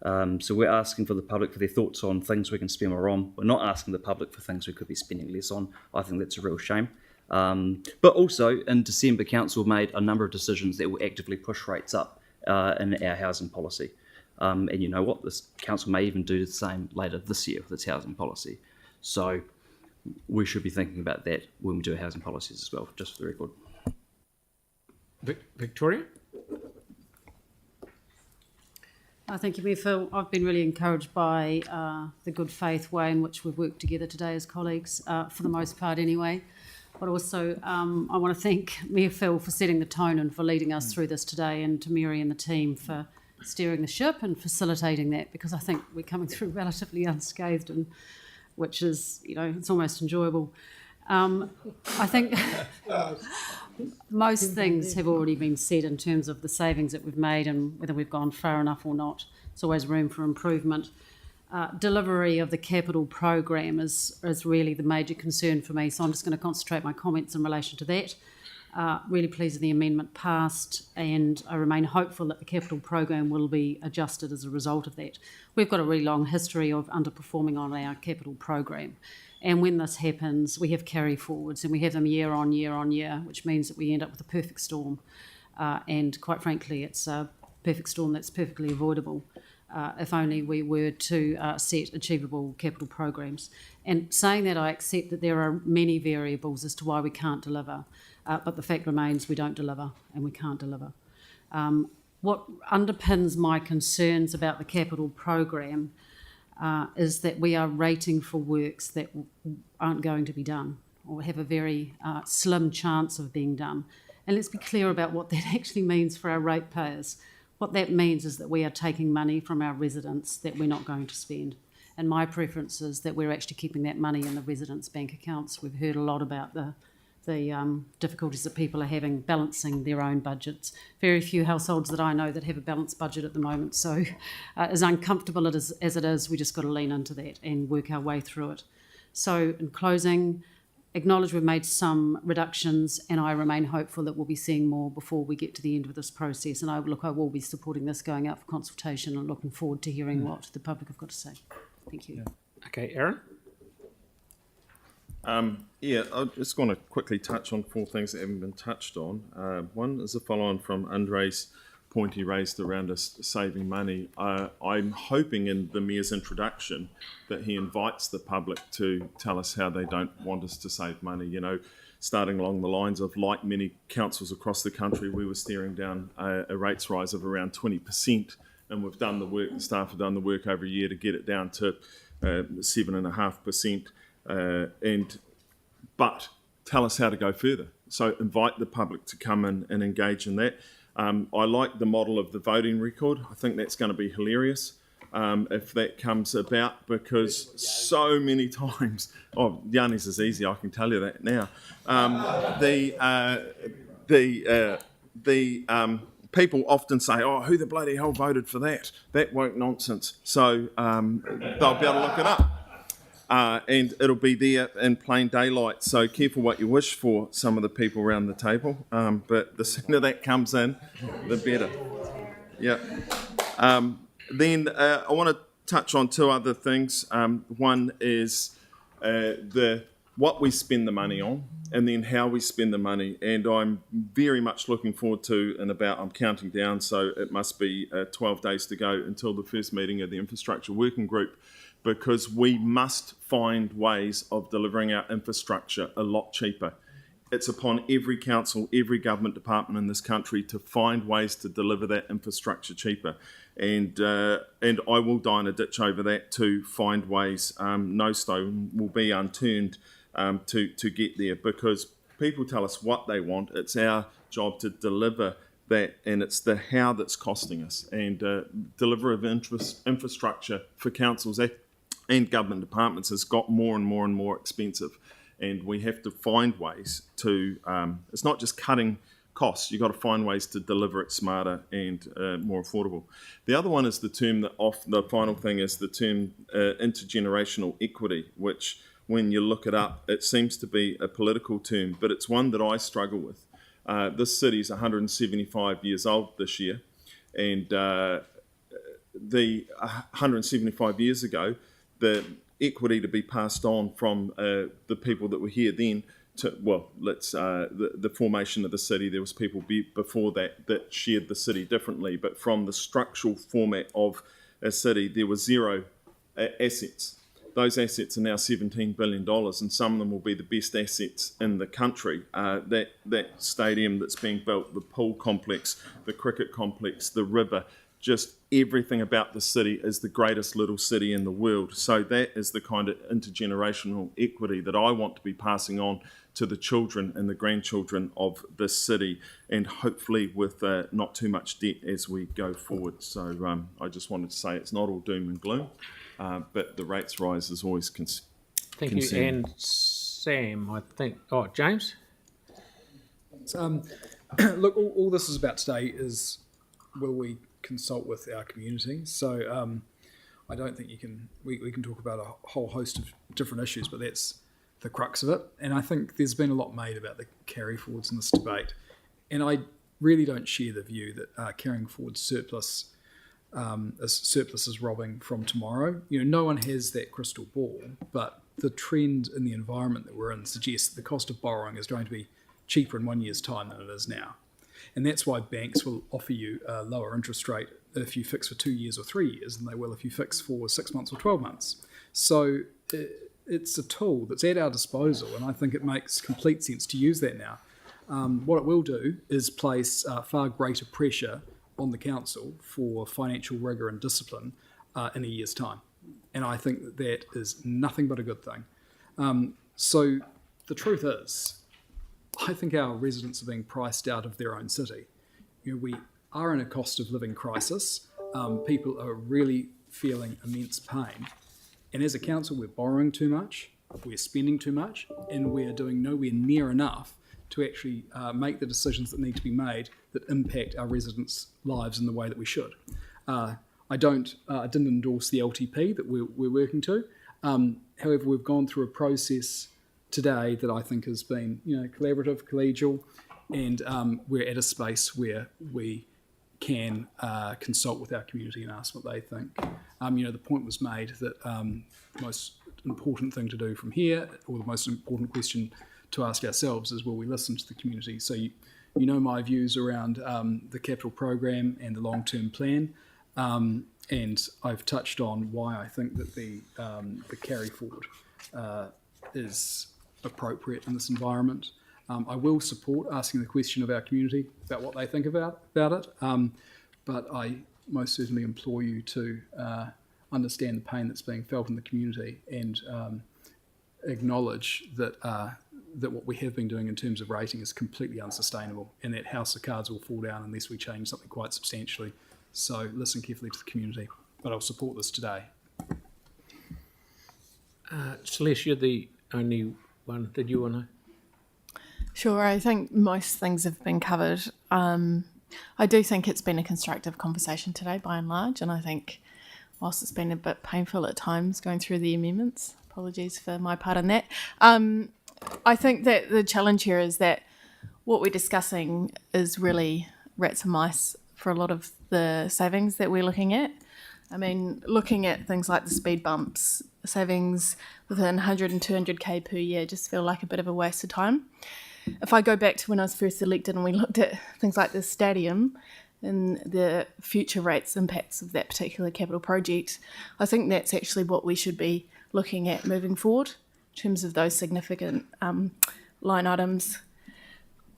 So we're asking for the public for their thoughts on things we can spend more on. We're not asking the public for things we could be spending less on. I think that's a real shame. But also, in December, Council made a number of decisions that will actively push rates up in our housing policy. And you know what? This Council may even do the same later this year with its housing policy. So we should be thinking about that when we do our housing policies as well, just for the record. Victoria? Thank you, Mayor Phil. I've been really encouraged by the good faith way in which we've worked together today as colleagues, for the most part anyway. But also I want to thank Mayor Phil for setting the tone and for leading us through this today, and to Mary and the team for steering the ship and facilitating that, because I think we're coming through relatively unscathed, and which is, it's almost enjoyable. I think most things have already been said in terms of the savings that we've made and whether we've gone far enough or not. There's always room for improvement. Delivery of the capital program is really the major concern for me, so I'm just going to concentrate my comments in relation to that. Really pleased the amendment passed, and I remain hopeful that the capital program will be adjusted as a result of that. We've got a really long history of underperforming on our capital program, and when this happens, we have carry forwards, and we have them year on year on year, which means that we end up with a perfect storm. And quite frankly, it's a perfect storm that's perfectly avoidable if only we were to set achievable capital programs. And saying that, I accept that there are many variables as to why we can't deliver. But the fact remains we don't deliver, and we can't deliver. What underpins my concerns about the capital program is that we are rating for works that aren't going to be done, or have a very slim chance of being done. And let's be clear about what that actually means for our ratepayers. What that means is that we are taking money from our residents that we're not going to spend. And my preference is that we're actually keeping that money in the residents' bank accounts. We've heard a lot about the difficulties that people are having balancing their own budgets. Very few households that I know that have a balanced budget at the moment. So as uncomfortable as it is, we just got to lean into that and work our way through it. So in closing, acknowledge we've made some reductions, and I remain hopeful that we'll be seeing more before we get to the end of this process. And I will be supporting this going out for consultation, and looking forward to hearing what the public have got to say. Thank you. Okay, Aaron? I just want to quickly touch on 4 things that haven't been touched on. One is a follow-on from Andre's point he raised around us saving money. I'm hoping in the Mayor's introduction that he invites the public to tell us how they don't want us to save money. Starting along the lines of, like many councils across the country, we were staring down a rates rise of around 20%, and we've done the work, the staff have done the work over a year to get it down to 7.5%. But tell us how to go further. So invite the public to come in and engage in that. I like the model of the voting record. I think that's going to be hilarious if that comes about, because so many times, Yanni's is easy, I can tell you that now. People often say, who the bloody hell voted for that? That woke nonsense. So they'll be able to look it up. And it'll be there in plain daylight. So careful what you wish for, some of the people around the table. But the sooner that comes in, the better. Yeah. Then I want to touch on 2 other things. One is the what we spend the money on, and then how we spend the money. And I'm very much looking forward to, I'm counting down, so it must be 12 days to go until the first meeting of the Infrastructure Working Group, because we must find ways of delivering our infrastructure a lot cheaper. It's upon every council, every government department in this country to find ways to deliver that infrastructure cheaper. And I will die in a ditch over that to find ways. No stone will be unturned to get there, because people tell us what they want. It's our job to deliver that, and it's the how that's costing us. And delivery of infrastructure for councils and government departments has got more and more and more expensive. And we have to find ways to, it's not just cutting costs, you've got to find ways to deliver it smarter and more affordable. The other one is the term the final thing is the term intergenerational equity, which when you look it up, it seems to be a political term, but it's one that I struggle with. This city's 175 years old this year, and the 175 years ago, the equity to be passed on from the people that were here then to, the formation of the city, there was people before that shared the city differently, but from the structural format of a city, there were zero assets. Those assets are now $17 billion, and some of them will be the best assets in the country. That stadium that's being built, the pool complex, the cricket complex, the river, just everything about the city is the greatest little city in the world. So that is the kind of intergenerational equity that I want to be passing on to the children and the grandchildren of this city, and hopefully with not too much debt as we go forward. So I just wanted to say it's not all doom and gloom, but the rates rise is always Thank you. And Sam, I think, James? Look, all this is about today is, will we consult with our community? So I don't think we can talk about a whole host of different issues, but that's the crux of it. And I think there's been a lot made about the carry forwards in this debate, and I really don't share the view that carrying forward surplus is robbing from tomorrow. No one has that crystal ball, but the trend in the environment that we're in suggests that the cost of borrowing is going to be cheaper in 1 year's time than it is now. And that's why banks will offer you a lower interest rate if you fix for 2 years or 3 years than they will if you fix for 6 months or 12 months. So it's a tool that's at our disposal, and I think it makes complete sense to use that now. What it will do is place far greater pressure on the council for financial rigour and discipline in a year's time. And I think that is nothing but a good thing. So the truth is, I think our residents are being priced out of their own city. We are in a cost of living crisis. People are really feeling immense pain. And as a council, we're borrowing too much, we're spending too much, and we're doing nowhere near enough to actually make the decisions that need to be made that impact our residents' lives in the way that we should. I didn't endorse the LTP that we're working to. However, we've gone through a process today that I think has been, collaborative, collegial, and we're at a space where we can consult with our community and ask what they think. The point was made that the most important thing to do from here, or the most important question to ask ourselves, is will we listen to the community? So you my views around the capital program and the long-term plan, and I've touched on why I think that the carry forward is appropriate in this environment. I will support asking the question of our community about what they think about it, but I most certainly implore you to understand the pain that's being felt in the community and acknowledge that what we have been doing in terms of rating is completely unsustainable, and that house of cards will fall down unless we change something quite substantially. So listen carefully to the community, but I'll support this today. Celeste, you're the only one. Did you want to? Sure, I think most things have been covered. I do think it's been a constructive conversation today by and large, and I think whilst it's been a bit painful at times going through the amendments, apologies for my part in that, I think that the challenge here is that what we're discussing is really rats and mice for a lot of the savings that we're looking at. I mean, looking at things like the speed bumps savings within 100 and 200k per year just feel like a bit of a waste of time. If I go back to when I was first elected and we looked at things like the stadium and the future rates impacts of that particular capital project, I think that's actually what we should be looking at moving forward in terms of those significant line items.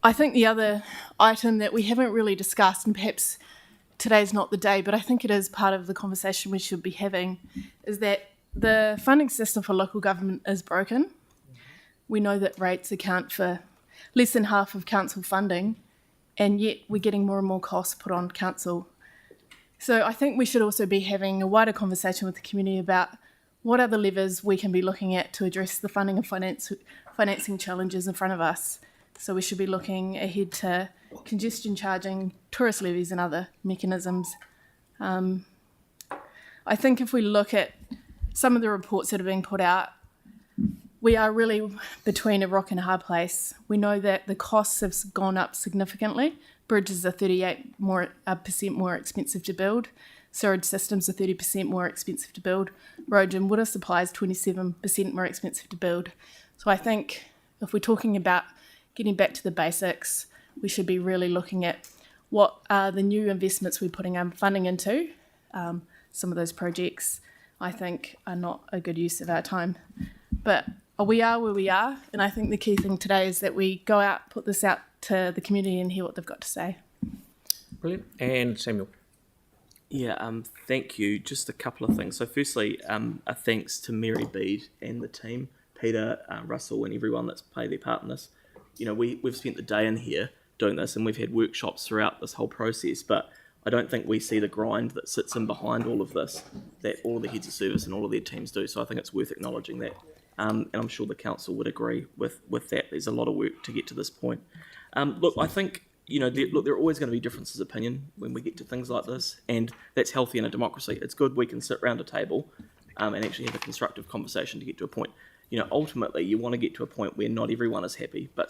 I think the other item that we haven't really discussed, and perhaps today's not the day, but I think it is part of the conversation we should be having, is that the funding system for local government is broken. We know that rates account for less than half of council funding, and yet we're getting more and more costs put on council. So I think we should also be having a wider conversation with the community about what other levers we can be looking at to address the funding and financing challenges in front of us. So we should be looking ahead to congestion charging, tourist levies and other mechanisms. I think if we look at some of the reports that are being put out, we are really between a rock and a hard place. We know that the costs have gone up significantly. Bridges are 38% more expensive to build. Sewerage systems are 30% more expensive to build. Road and water supply is 27% more expensive to build. So I think if we're talking about getting back to the basics, we should be really looking at what are the new investments we're putting funding into. Some of those projects, I think, are not a good use of our time. But we are where we are, and I think the key thing today is that we go out, put this out to the community and hear what they've got to say. Brilliant. And Samuel. Yeah, thank you. Just a couple of things. So firstly, a thanks to Mary Bede and the team, Peter, Russell and everyone that's played their part in this. You know, we've spent the day in here doing this and we've had workshops throughout this whole process, but I don't think we see the grind that sits in behind all of this, that all of the heads of service and all of their teams do. So I think it's worth acknowledging that. And I'm sure the council would agree with that. There's a lot of work to get to this point. Look, I think, you know, there are always going to be differences of opinion when we get to things like this, and that's healthy in a democracy. It's good we can sit around a table and actually have a constructive conversation to get to a point. You know, ultimately, you want to get to a point where not everyone is happy, but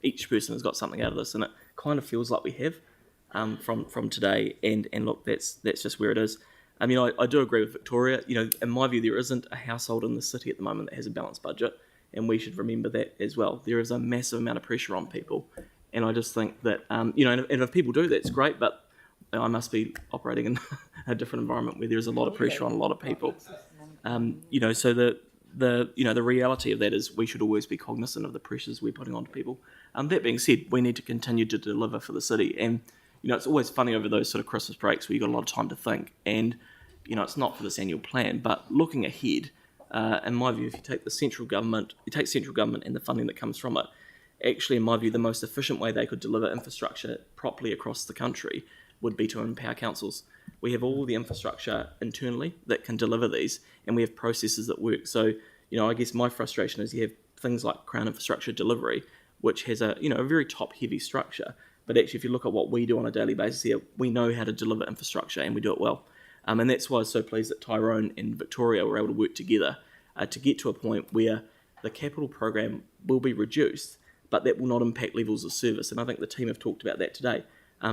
each person has got something out of this, and it kind of feels like we have from today. And look, that's just where it is. I mean, I do agree with Victoria. You know, in my view, there isn't a household in the city at the moment that has a balanced budget, and we should remember that as well. There is a massive amount of pressure on people, and I just think that, you know, and if people do, that's great, but I must be operating in a different environment where there is a lot of pressure on a lot of people. You know, so the reality of that is we should always be cognizant of the pressures we're putting onto people. That being said, we need to continue to deliver for the city, and you know, it's always funny over those sort of Christmas breaks where you've got a lot of time to think. And, you know, it's not for this annual plan, but looking ahead, in my view, if you take central government and the funding that comes from it, actually, in my view, the most efficient way they could deliver infrastructure properly across the country would be to empower councils. We have all the infrastructure internally that can deliver these, and we have processes that work. So, you know, I guess my frustration is you have things like Crown Infrastructure Delivery, which has a very top-heavy structure. But actually, if you look at what we do on a daily basis here, we know how to deliver infrastructure and we do it well. And that's why I was so pleased that Tyrone and Victoria were able to work together to get to a point where the capital program will be reduced, but that will not impact levels of service. And I think the team have talked about that today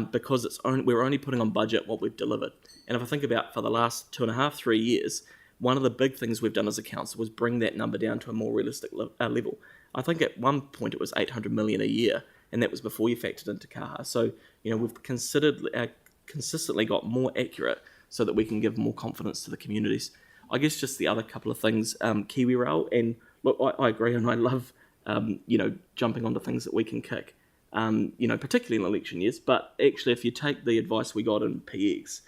because we're only putting on budget what we've delivered. And if I think about for the last 2.5, 3 years, one of the big things we've done as a council was bring that number down to a more realistic level. I think at one point it was 800 million a year, and that was before you factored into Kaha. So, you know, we've consistently got more accurate so that we can give more confidence to the communities. I guess just the other couple of things, Kiwi Rail, and look, I agree, and I love, you know, jumping onto things that we can kick, you know, particularly in election years. But actually, if you take the advice we got in PX,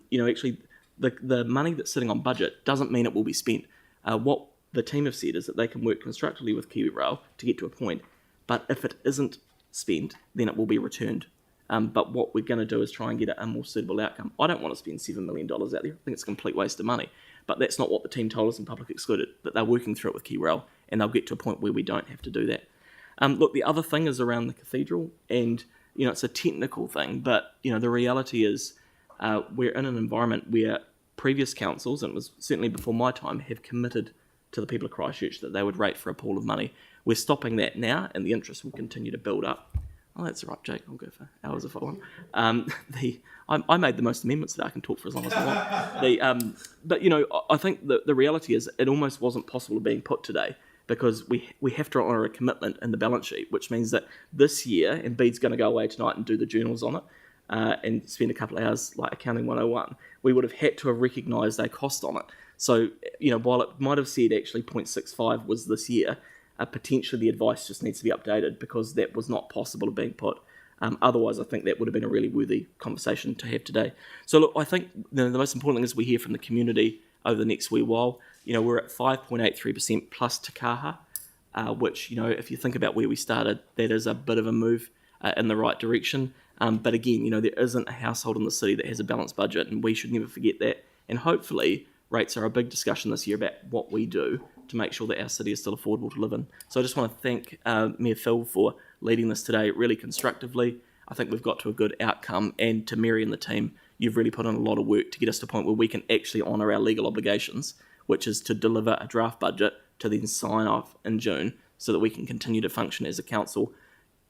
you know, actually, the money that's sitting on budget doesn't mean it will be spent. What the team have said is that they can work constructively with Kiwi Rail to get to a point, but if it isn't spent, then it will be returned. But what we're going to do is try and get a more suitable outcome. I don't want to spend $7 million out there. I think it's a complete waste of money. But that's not what the team told us in Public Excluded, that they're working through it with Kiwi Rail, and they'll get to a point where we don't have to do that. Look, the other thing is around the cathedral, and, you know, it's a technical thing, but, you know, the reality is we're in an environment where previous councils, and it was certainly before my time, have committed to the people of Christchurch that they would rate for a pool of money. We're stopping that now, and the interest will continue to build up. Oh, that's all right, Jake. I'll go for hours if I want. I made the most amendments that I can talk for as long as I want. But I think the reality is it almost wasn't possible being put today because we have to honour a commitment in the balance sheet, which means that this year, and Bede's going to go away tonight and do the journals on it and spend a couple of hours like accounting 101, we would have had to have recognised a cost on it. So, while it might have said actually 0.65 was this year, potentially the advice just needs to be updated because that was not possible being put. Otherwise, I think that would have been a really worthy conversation to have today. So, look, I think the most important thing is we hear from the community over the next wee while. We're at 5.83% plus Te Kaha, which, if you think about where we started, that is a bit of a move in the right direction. But again, there isn't a household in the city that has a balanced budget, and we should never forget that. And hopefully, rates are a big discussion this year about what we do to make sure that our city is still affordable to live in. So I just want to thank Mayor Phil for leading this today really constructively. I think we've got to a good outcome, and to Mary and the team, you've really put in a lot of work to get us to a point where we can actually honour our legal obligations, which is to deliver a draft budget to then sign off in June so that we can continue to function as a council,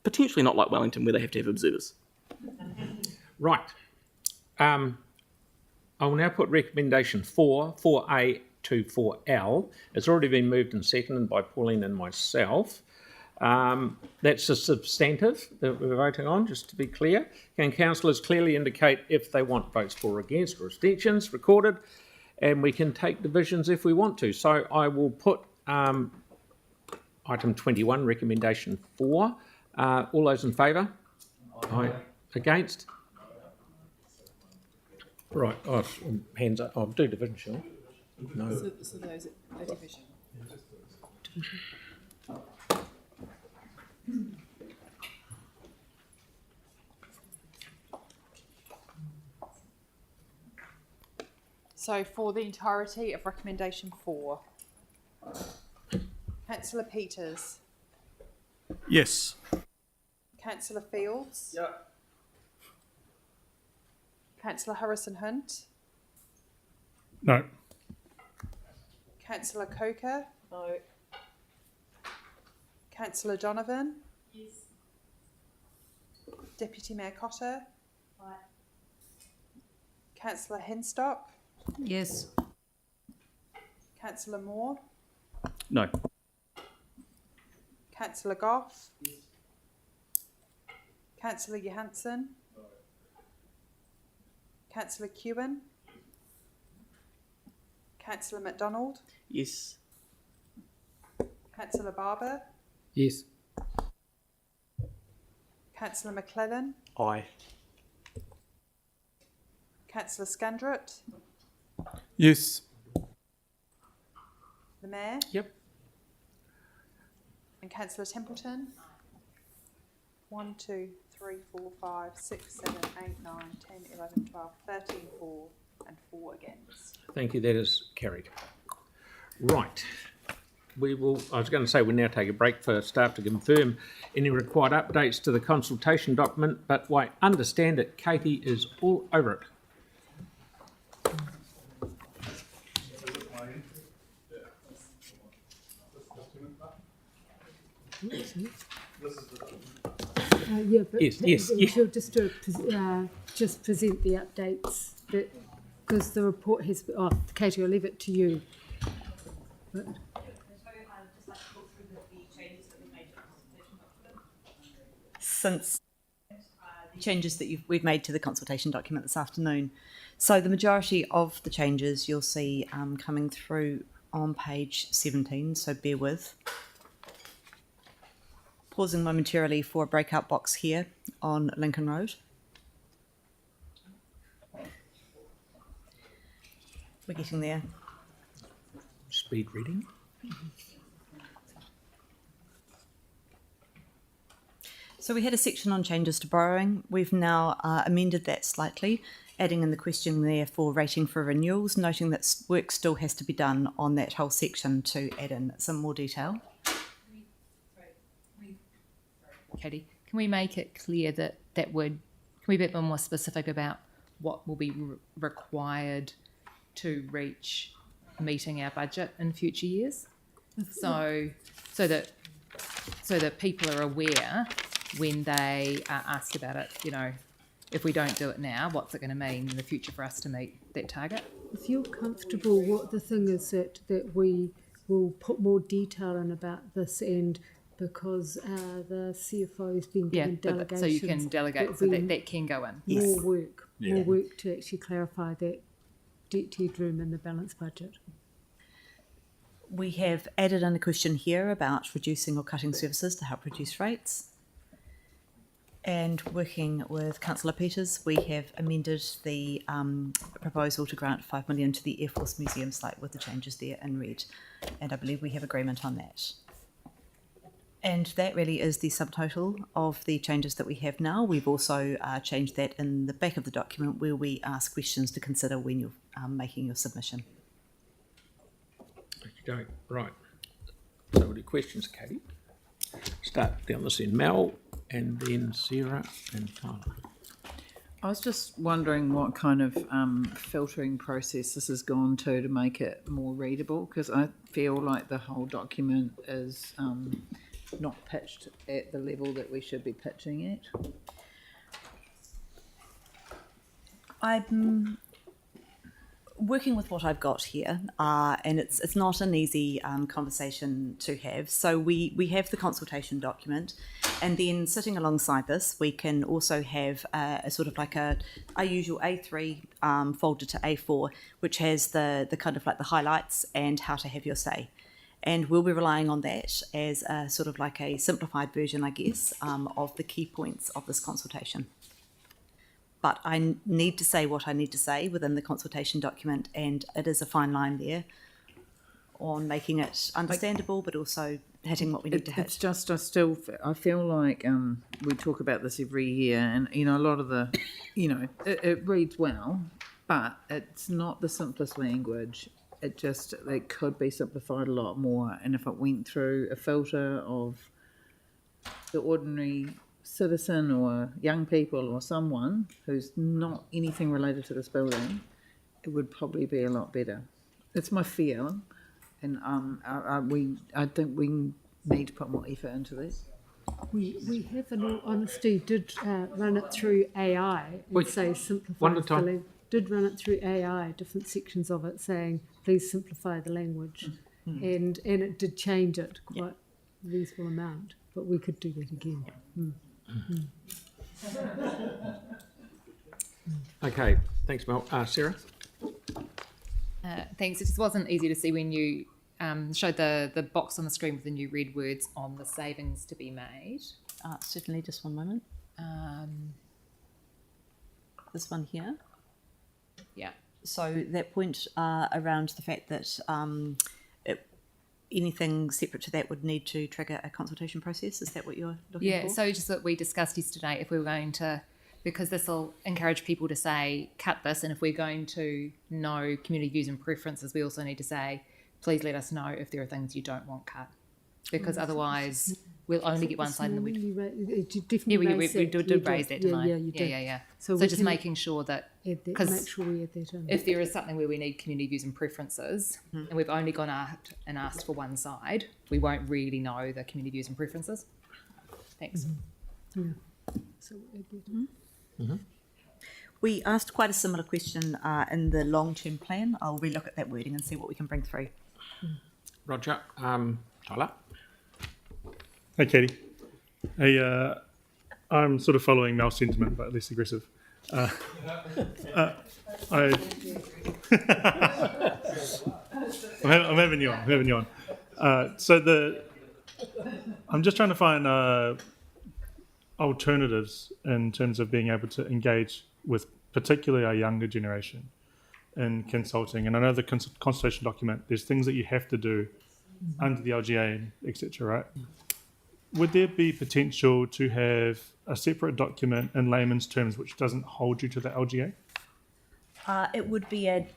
potentially not like Wellington where they have to have observers. Right. I will now put recommendation 4A to 4L. It's already been moved and seconded by Pauline and myself. That's a substantive that we're voting on, just to be clear. Can councillors clearly indicate if they want votes for or against or abstentions recorded? And we can take divisions if we want to. So I will put item 21, recommendation 4. All those in favour? Aye. Against? Right, hands up. I'll do division, shall I? No. So those are division. So for the entirety of recommendation 4, Councillor Peters. Yes. Councillor Fields. Yeah. Councillor Harrison-Hunt. No. Councillor Coker. No. Councillor Donovan. Yes. Deputy Mayor Cotter. Aye. Councillor Henstock. Yes. Councillor Moore. No. Councillor Goff. Yes. Councillor Johansson. No. Councillor Kewen. Councillor MacDonald. Yes. Councillor Barber. Yes. Councillor McClellan. Aye. Councillor Scandrett. Yes. The Mayor. Yep. And Councillor Templeton. 1, 2, 3, 4, 5, 6, 7, 8, 9, 10, 11, 12, 13 for and 4 against. Thank you, that is carried. Right. I was going to say we'll now take a break for staff to confirm any required updates to the consultation document, but I understand it, Katie is all over it. But she'll just present the updates because the report has. Oh, Katie, I'll leave it to you. But, since the changes that we've made to the consultation document this afternoon. So the majority of the changes you'll see coming through on page 17, so bear with. Pausing momentarily for a breakout box here on Lincoln Road. We're getting there. Speed reading. So we had a section on changes to borrowing. We've now amended that slightly, adding in the question there for rating for renewals, noting that work still has to be done on that whole section to add in some more detail. Katie, can we make it clear that can we be a bit more specific about what will be required to reach meeting our budget in future years? So that people are aware when they are asked about it, you know, if we don't do it now, what's it going to mean in the future for us to meet that target? If you're comfortable, what the thing is that we will put more detail in about this, and because the CFO has been given delegations, so you can delegate, so that can go in. More work to actually clarify that debt headroom in the balanced budget. We have added in a question here about reducing or cutting services to help reduce rates. And working with Councillor Peters, we have amended the proposal to grant $5 million to the Air Force Museum site with the changes there in red. And I believe we have agreement on that. And that really is the subtotal of the changes that we have now. We've also changed that in the back of the document where we ask questions to consider when you're making your submission. Okay, right. So we'll do questions, Katie. Start down this end. Mel, and then Sarah and Tyler. I was just wondering what kind of filtering process this has gone to make it more readable, because I feel like the whole document is not pitched at the level that we should be pitching at. I'm working with what I've got here, and it's not an easy conversation to have. So we have the consultation document, and then sitting alongside this, we can also have a sort of like our usual A3 folder to A4, which has the kind of like the highlights and how to have your say. And we'll be relying on that as a sort of like a simplified version, I guess, of the key points of this consultation. But I need to say what I need to say within the consultation document, and it is a fine line there on making it understandable, but also hitting what we need to hit. It's just, I feel like we talk about this every year, and, you know, a lot of the, you know, it reads well, but it's not the simplest language. It could be simplified a lot more, and if it went through a filter of the ordinary citizen or young people or someone who's not anything related to this building, it would probably be a lot better. It's my fear, and I think we need to put more effort into this. We have, in all honesty, did run it through AI and say simplify the language. Did run it through AI, different sections of it, saying please simplify the language, and it did change it quite a reasonable amount, but we could do that again. Okay, thanks, Mel. Sarah? Thanks. It just wasn't easy to see when you showed the box on the screen with the new red words on the savings to be made. Certainly, just one moment. This one here. Yeah. So that point around the fact that anything separate to that would need to trigger a consultation process, is that what you're looking for? Yeah, so just what we discussed yesterday, if we were going to, because this will encourage people to say, cut this, and if we're going to know community views and preferences, we also need to say, please let us know if there are things you don't want cut. Because otherwise, we'll only get one side. And we did raise that, didn't I? Yeah, you did. Yeah. So just making sure that, make sure we add that in. if there is something where we need community views and preferences, and we've only gone out and asked for one side, we won't really know the community views and preferences. Thanks. Yeah. So we'll add that in. We asked quite a similar question in the long-term plan. I'll relook at that wording and see what we can bring through. Roger. Tyler? Hey, Katie. Hey, I'm sort of following Mel's sentiment, but less aggressive. I'm having you on. I'm just trying to find alternatives in terms of being able to engage with particularly our younger generation in consulting. And I know the consultation document, there's things that you have to do under the LGA, etc., right? Would there be potential to have a separate document in layman's terms which doesn't hold you to the LGA? It would be a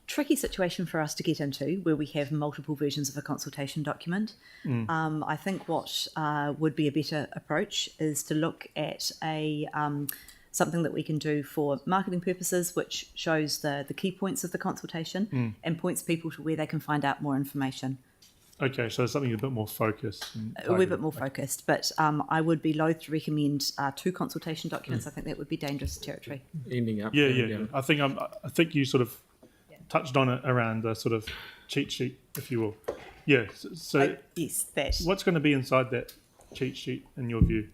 tricky situation for us to get into where we have multiple versions of a consultation document. I think what would be a better approach is to look at something that we can do for marketing purposes, which shows the key points of the consultation and points people to where they can find out more information. Okay, so something a bit more focused. We're a bit more focused, but I would be loath to recommend two consultation documents. I think that would be dangerous territory. Ending up. Yeah. I think you sort of touched on it around the sort of cheat sheet, if you will. Yeah. So yes, that. What's going to be inside that cheat sheet in your view?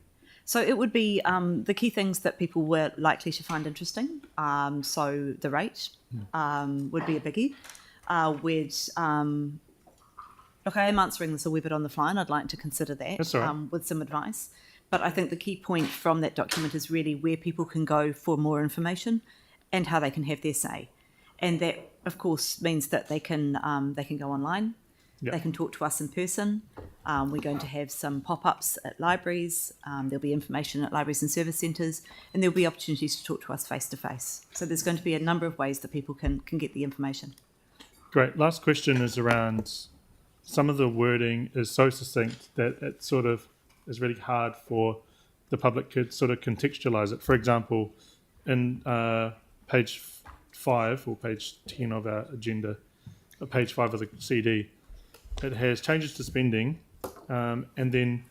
So it would be the key things that people were likely to find interesting. So the rate would be a biggie. Look, I am answering this a wee bit on the fly, and I'd like to consider that. That's all right. With some advice. But I think the key point from that document is really where people can go for more information and how they can have their say. And that, of course, means that they can go online. Yep. They can talk to us in person. We're going to have some pop-ups at libraries. There'll be information at libraries and service centres, and there'll be opportunities to talk to us face-to-face. So there's going to be a number of ways that people can get the information. Great. Last question is around some of the wording is so succinct that it sort of is really hard for the public to sort of contextualise it. For example, in page 5 or page 10 of our agenda, page 5 of the CD, it has changes to spending, and then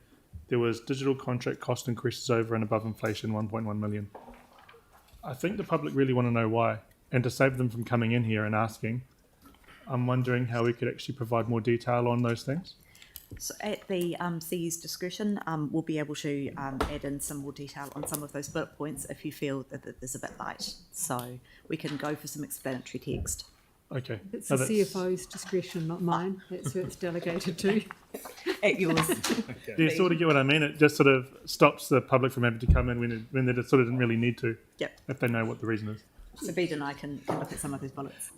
there was digital contract cost increases over and above inflation, 1.1 million. I think the public really want to know why, and to save them from coming in here and asking, I'm wondering how we could actually provide more detail on those things. So at the CE's discretion, we'll be able to add in some more detail on some of those bullet points if you feel that there's a bit light. So we can go for some explanatory text. Okay. It's the CFO's discretion, not mine. That's who it's delegated to. At yours. Do you sort of get what I mean? It just sort of stops the public from having to come in when they just sort of didn't really need to. Yep. If they know what the reason is. So Bede and I can look at some of those bullets.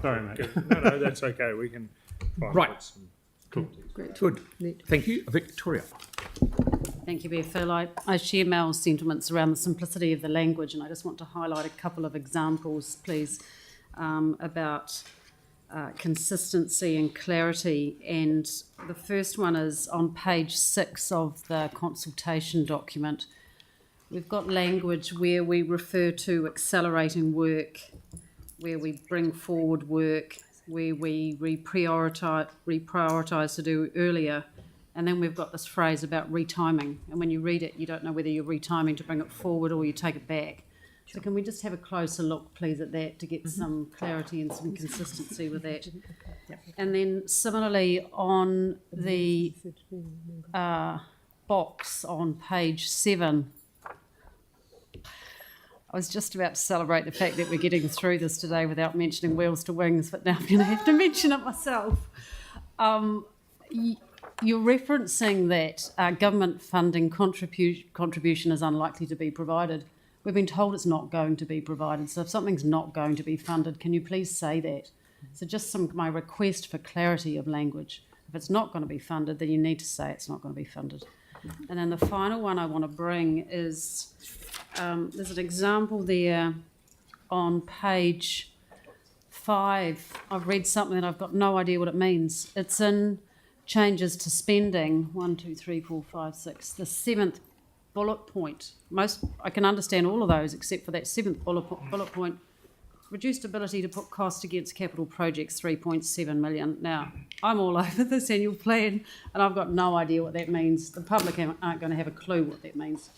Sorry, mate. No, that's okay. We can. Right. Cool. Great. Good. Thank you, Victoria. Thank you, Mayor Phil. I share Mel's sentiments around the simplicity of the language, and I just want to highlight a couple of examples, please, about consistency and clarity. And the first one is on page 6 of the consultation document. We've got language where we refer to accelerating work, where we bring forward work, where we reprioritise to do earlier. And then we've got this phrase about retiming. And when you read it, you don't know whether you're retiming to bring it forward or you take it back. So can we just have a closer look, please, at that to get some clarity and some consistency with that? And then similarly on the box on page 7, I was just about to celebrate the fact that we're getting through this today without mentioning Wheels to Wings, but now I'm going to have to mention it myself. You're referencing that government funding contribution is unlikely to be provided. We've been told it's not going to be provided, so if something's not going to be funded, can you please say that? So just my request for clarity of language. If it's not going to be funded, then you need to say it's not going to be funded. And then the final one I want to bring is, there's an example there on page 5. I've read something and I've got no idea what it means. It's in changes to spending, 1, 2, 3, 4, 5, 6, the 7th bullet point. I can understand all of those except for that 7th bullet point. Reduced ability to put cost against capital projects, 3.7 million. Now, I'm all over this annual plan and I've got no idea what that means. The public aren't going to have a clue what that means.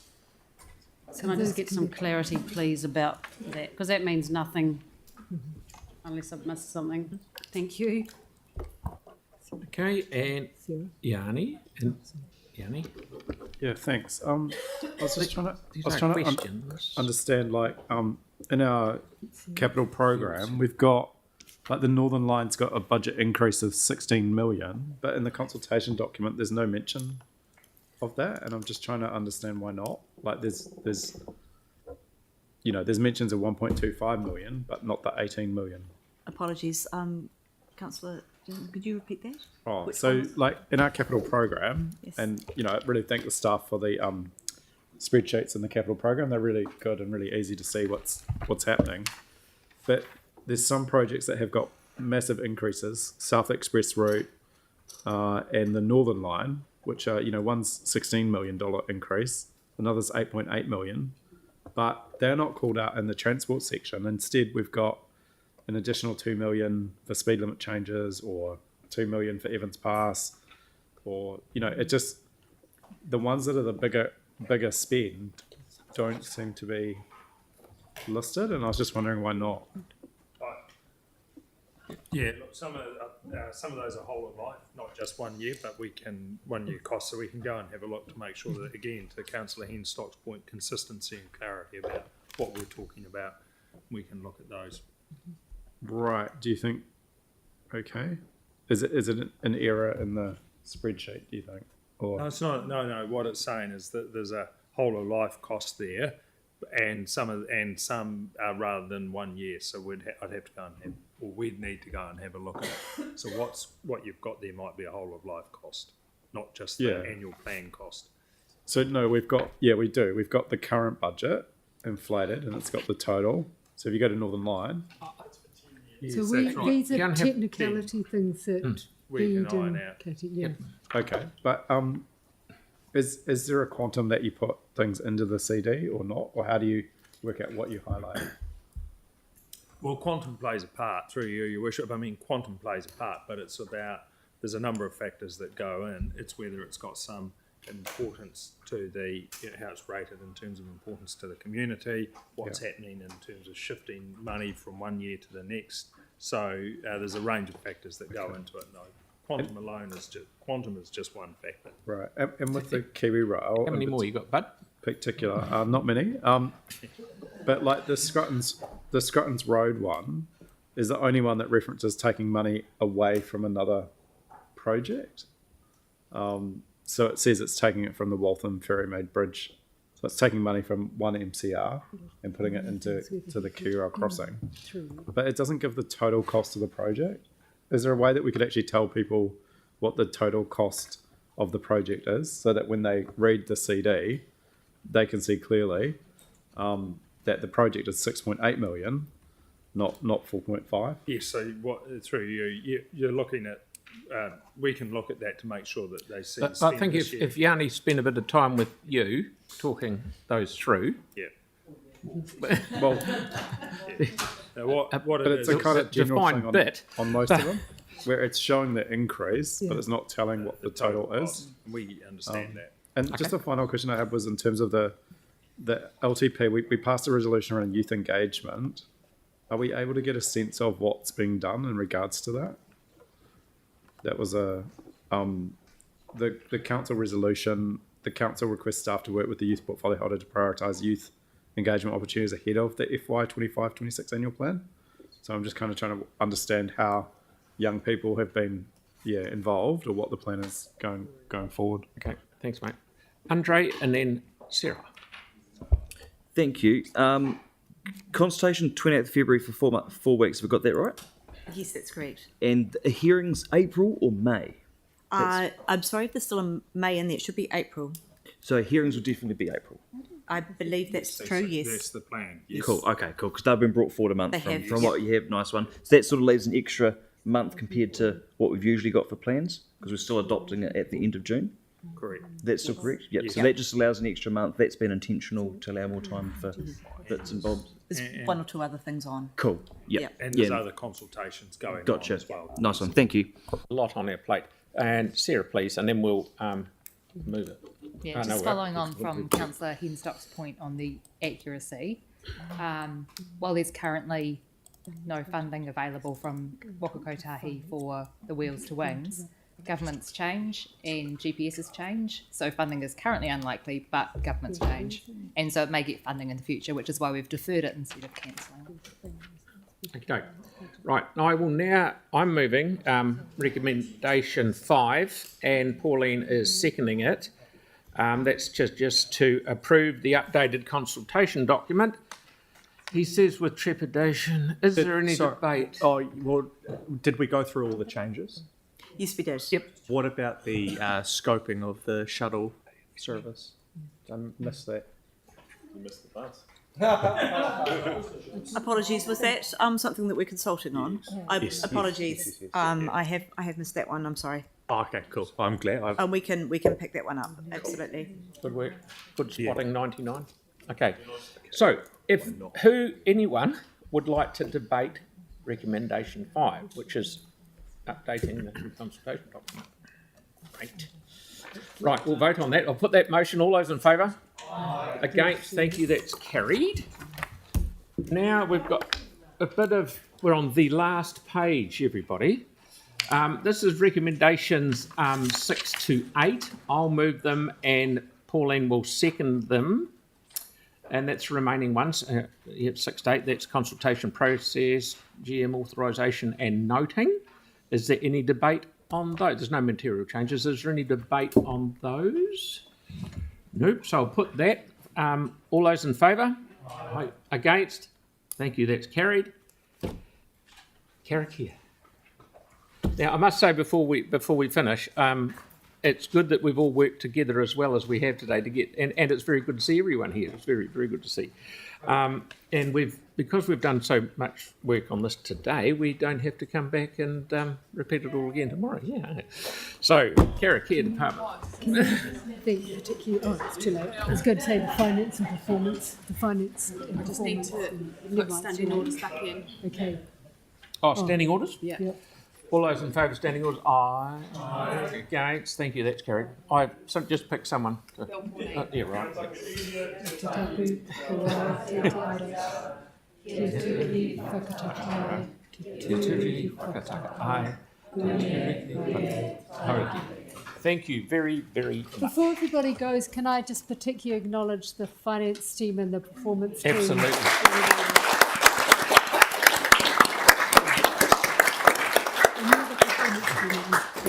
So can I just get some clarity, please, about that? Because that means nothing unless I've missed something. Thank you. Okay, and Yanni. Yeah, thanks. I was just trying These to, are questions. understand, like, in our capital program, we've got, like, the Northern Line's got a budget increase of 16 million, but in the consultation document, there's no mention of that, and I'm just trying to understand why not. Like, there's mentions of 1.25 million, but not the 18 million. Apologies, Councillor, could you repeat that? Oh, Which so one? like in our capital program, Yes. and I really thank the staff for the spreadsheets in the capital program. They're really good and really easy to see what's happening. But there's some projects that have got massive increases: South Express Route and the Northern Line, which are one's $16 million increase, another's 8.8 million, but they're not called out in the transport section. Instead, we've got an additional 2 million for speed limit changes or 2 million for Evans Pass, or it just the ones that are the bigger spend don't seem to be listed, and I was just wondering why not. Yeah, look, some of those are whole of life, not just 1 year, but 1 year cost, so we can go and have a look to make sure that, again, to Councillor Henstock's point, consistency and clarity about what we're talking about. We can look at those. Right? Do you think? Okay. Is it an error in the spreadsheet? Do you think? Or No, it's not. No. What it's saying is that there's a whole of life cost there, and some are rather than 1 year. So I'd have to go and have, or we'd need to go and have a look at it. So what you've got there might be a whole of life cost, not just the annual plan cost. So no, we do. We've got the current budget inflated, and it's got the total. So if you go to Northern Line, So these are technicality things that we can Bede iron and out. Katie, yeah. okay, but is there a quantum that you put things into the CD or not, or how do you work out what you highlight? Well, quantum plays a part through you, Your Worship. I mean, quantum plays a part, but it's about, there's a number of factors that go in. It's whether it's got some importance to the, how it's rated in terms of importance to the community, what's happening in terms of shifting money from 1 year to the next. So there's a range of factors that go into it. No, quantum is just one factor. Right, and with the Kiwi Rail, How many more you got, bud? Particular, not many. But like the Scruttons Road one is the only one that references taking money away from another project. So it says it's taking it from the Waltham Ferry Maid Bridge. So it's taking money from one MCR and putting it into the Kiwi Rail crossing. But it doesn't give the total cost of the project. Is there a way that we could actually tell people what the total cost of the project is, so that when they read the CD, they can see clearly that the project is 6.8 million, not 4.5? Yes, so through you're looking at, we can look at that to make sure that they see. But I think if Yanni spent a bit of time with you talking those through, well, what but it it's is, a kind of general defined thing bit. on most of them, where it's showing the increase, but it's not telling what the total is. We understand that. And just a final question I had was in terms of the LTP, we passed a resolution around youth engagement. Are we able to get a sense of what's being done in regards to that? That was the council resolution. The council requests staff to work with the youth portfolio holder to prioritise youth engagement opportunities ahead of the FY 25-26 annual plan. So I'm just kind of trying to understand how young people have been involved, or what the plan is going forward. Okay, thanks, mate. Andre, and then Sarah. Thank you. Consultation 28th February for 4 weeks. Have we got that right? Yes, that's correct. And the hearings April or May? I'm sorry if there's still a May in there. It should be April. So hearings will definitely be April. I believe that's true, yes. That's the plan. Yes. Cool. Okay, cool. Because they've been brought forward a month They from have, what you have. Nice one. So that sort of leaves an extra month compared to what we've usually got for plans, because we're still adopting it at the end of June. Correct. That's still correct? Yep. Yes. So that just allows an extra month. That's been intentional to allow more time for bits and bobs. There's one or two other things on. Cool. Yeah. And there's other consultations going Gotcha. on as well. Nice one. Thank you. A lot on our plate. And Sarah, please, and then we'll move it. Yeah, just following on from Councillor Henstock's point on the accuracy, while there's currently no funding available from Waka Kotahi for the Wheels to Wings, governments change and GPSs change, so funding is currently unlikely, but governments change, and so it may get funding in the future, which is why we've deferred it instead of cancelling. Okay. Right, I'm moving recommendation 5, and Pauline is seconding it. That's just to approve the updated consultation document. He says with trepidation, is there any debate? Oh, well, did we go through all the changes? Yes, we did. Yep. What about the scoping of the shuttle service? I missed that. You missed the bus. Apologies, was that something that we're consulting on? Yes. Apologies, Yes. I have missed that one. I'm sorry. Oh, okay, cool. I'm glad. And we can pick that one up. Absolutely. Good work. Good spotting, 99. Okay. So, anyone would like to debate recommendation 5, which is updating the consultation document. Great. Right, we'll vote on that. I'll put that motion. All those in favour? Against? Thank you, that's carried. Now we've got a bit of, we're on the last page, everybody. This is recommendations 6 to 8. I'll move them and Pauline will second them. And that's the remaining ones. 6 to 8, that's consultation process, GM authorisation and noting. Is there any debate on those? There's no material changes. Is there any debate on those? Nope, so I'll put that. All those in favour? Aye. Against? Thank you, that's carried. Karakia. Now, I must say before we finish, it's good that we've all worked together as well as we have today to get, and it's very good to see everyone here. It's very, very good to see. And because we've done so much work on this today, we don't have to come back and repeat it all again tomorrow. Yeah. So, Karakia Department. It's too late. I was going to say the finance and performance. The finance and I just performance. need to put standing orders back in. Okay. Oh, standing orders? Yeah. Yep. All those in favour of standing orders? Aye. Against? Thank you, that's carried. Just pick someone. Yeah, right. Thank you very, very much. Before everybody goes, can I just particularly acknowledge the finance team and the performance team? Absolutely. And the performance team.